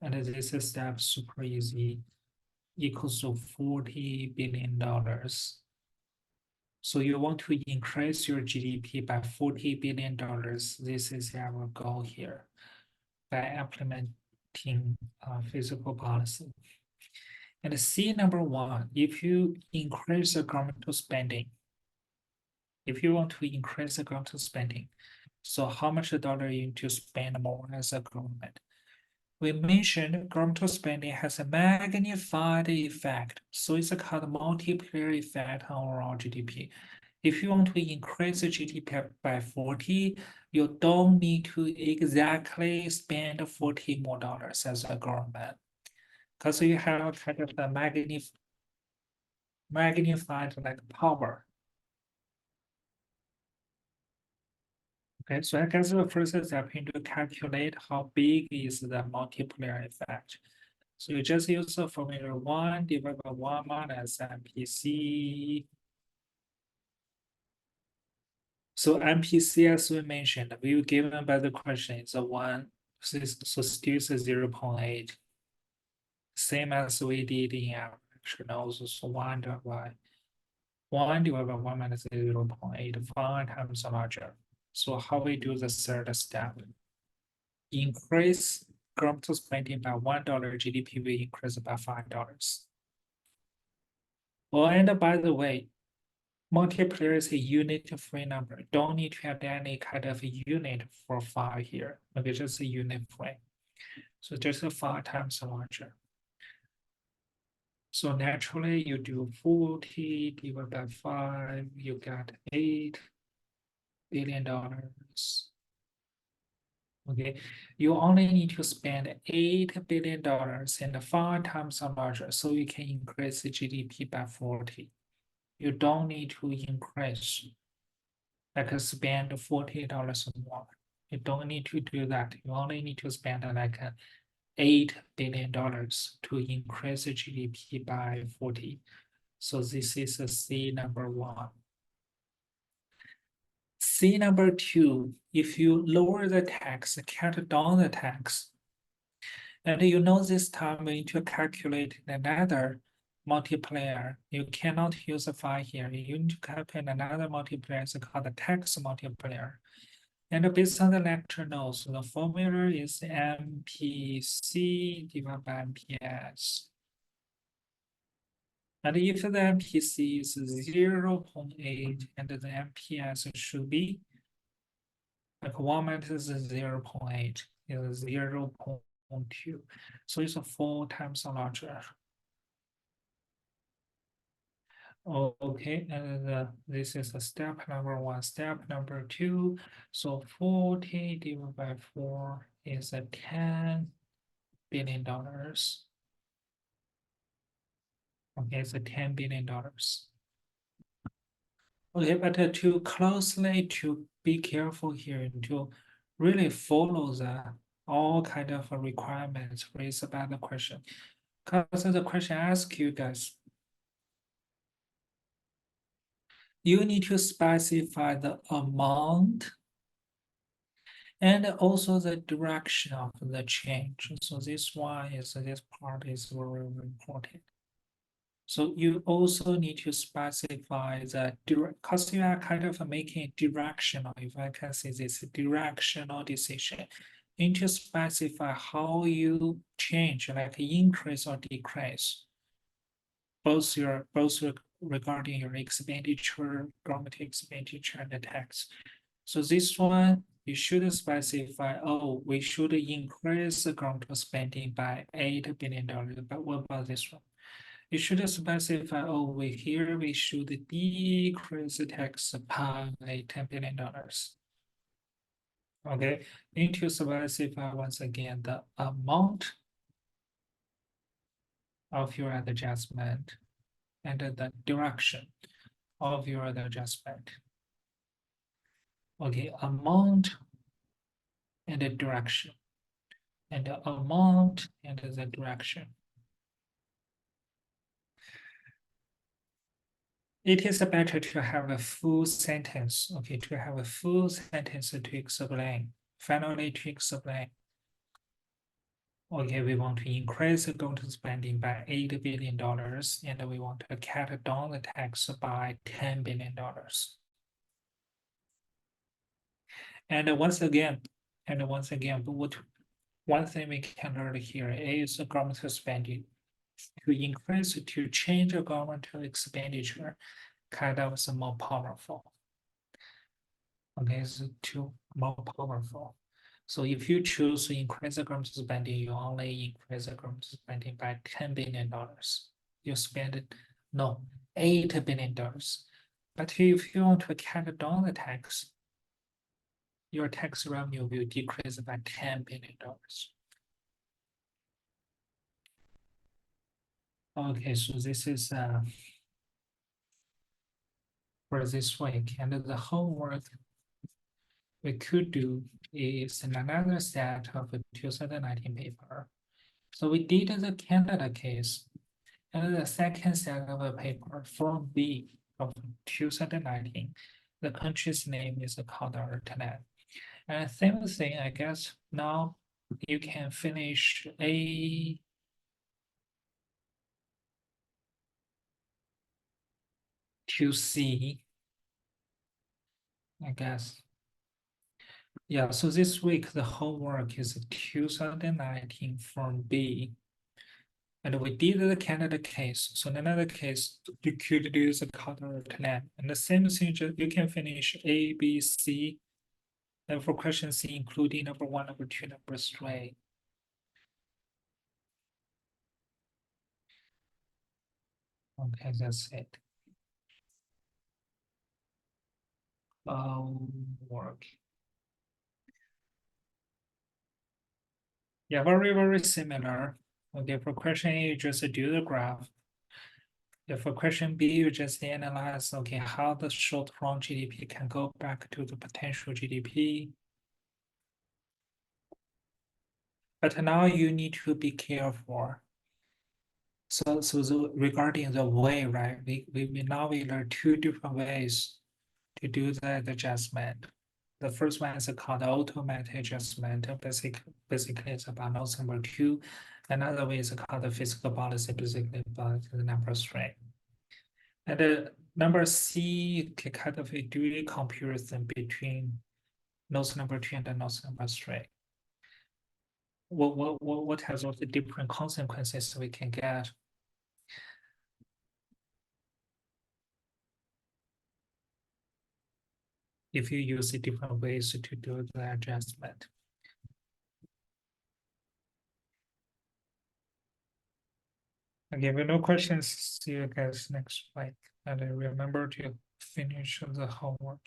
And this step super easy, equals to $40 billion. So you want to increase your GDP by $40 billion. This is our goal here by implementing fiscal policy. And C number one, if you increase the governmental spending, if you want to increase the governmental spending, so how much dollar you need to spend more as a government? We mentioned governmental spending has a magnified effect, so it's called multiplier effect on overall GDP. If you want to increase the GDP by 40, you don't need to exactly spend 40 more dollars as a government, because you have kind of the magnified like power. Okay, so I guess the first step you need to calculate how big is the multiplier effect. So you just use the formula 1 divided by 1 minus MPC. So MPC, as we mentioned, we were given by the question is a 1, so still is 0.8. Same as we did in average, and also so 1 divided by 1 minus 0.8, 5 times larger. So how we do the third step? Increase governmental spending by $1, GDP will increase by $5. Well, and by the way, multiplier is a unit-free number. Don't need to have any kind of unit for 5 here. Maybe just a unit-free. So just a 5 times larger. So naturally, you do 40 divided by 5, you got $8 billion. Okay, you only need to spend $8 billion and 5 times larger, so you can increase the GDP by 40. You don't need to increase, like spend $40 more. You don't need to do that. You only need to spend like $8 billion to increase the GDP by 40. So this is a C number 1. C number 2, if you lower the tax, cut down the tax, and you know this time we need to calculate another multiplier. You cannot use a 5 here. You need to calculate another multiplier. It's called the tax multiplier. And based on the lecture notes, the formula is MPC divided by MPS. And if the MPC is 0.8 and the MPS should be like 1 minus 0.8 is 0.2. So it's 4 times larger. Okay, and this is a step number 1. Step number 2. So 40 divided by 4 is a $10 billion. Okay, it's a $10 billion. Okay, but to closely to be careful here to really follow the all kind of requirements raised by the question. Because the question asks you guys, you need to specify the amount and also the direction of the change. So this part is very important. So you also need to specify the because you are kind of making directional, if I can say this, directional decision. You need to specify how you change, like increase or decrease, both regarding your expenditure, government expenditure, and the tax. So this one, you should specify, oh, we should increase the government spending by $8 billion. But what about this one? You should specify, oh, we should decrease the tax by $10 billion. Okay, need to specify once again the amount of your adjustment and the direction of your adjustment. Okay, amount and the direction, and the amount and the direction. It is better to have a full sentence, okay, to have a full sentence to explain, finally to explain. Okay, we want to increase the government spending by $8 billion, and we want to cut down the tax by $10 billion. And once again, but one thing we can learn here is the government spending. To change the governmental expenditure, kind of is more powerful. Okay, it's too more powerful. So if you choose to increase the government spending, you only increase the government spending by $10 billion. You spend no $8 billion. But if you want to cut down the tax, your tax revenue will decrease by $10 billion. Okay, so this is for this week, and the homework we could do is another set of a 2019 paper. So we did the Canada case, and the second set of a paper, Form B of 2019. The country's name is called Alternate. And same thing, I guess now you can finish A to C, I guess. Yeah, so this week the homework is 2019 Form B. And we did the Canada case. So in another case, you could do the color alternate. And the same thing, you can finish A, B, C. And for question C, including number 1, number 2, number 3. Okay, that's it. Work. Yeah, very, very similar. Okay, for question A, you just do the graph. Yeah, for question B, you just analyze, okay, how the short-run GDP can go back to the potential GDP. But now you need to be careful. Regarding the way, right? We now learn 2 different ways to do that adjustment. The first one is called automatic adjustment. Basically, it's about note number 2. Another way is called the fiscal policy, basically about the number 3. And number C can kind of do a comparison between note number 2 and note number 3. What has all the different consequences we can get? If you use different ways to do the adjustment. Okay, with no questions, see you guys next week. And remember to finish the homework.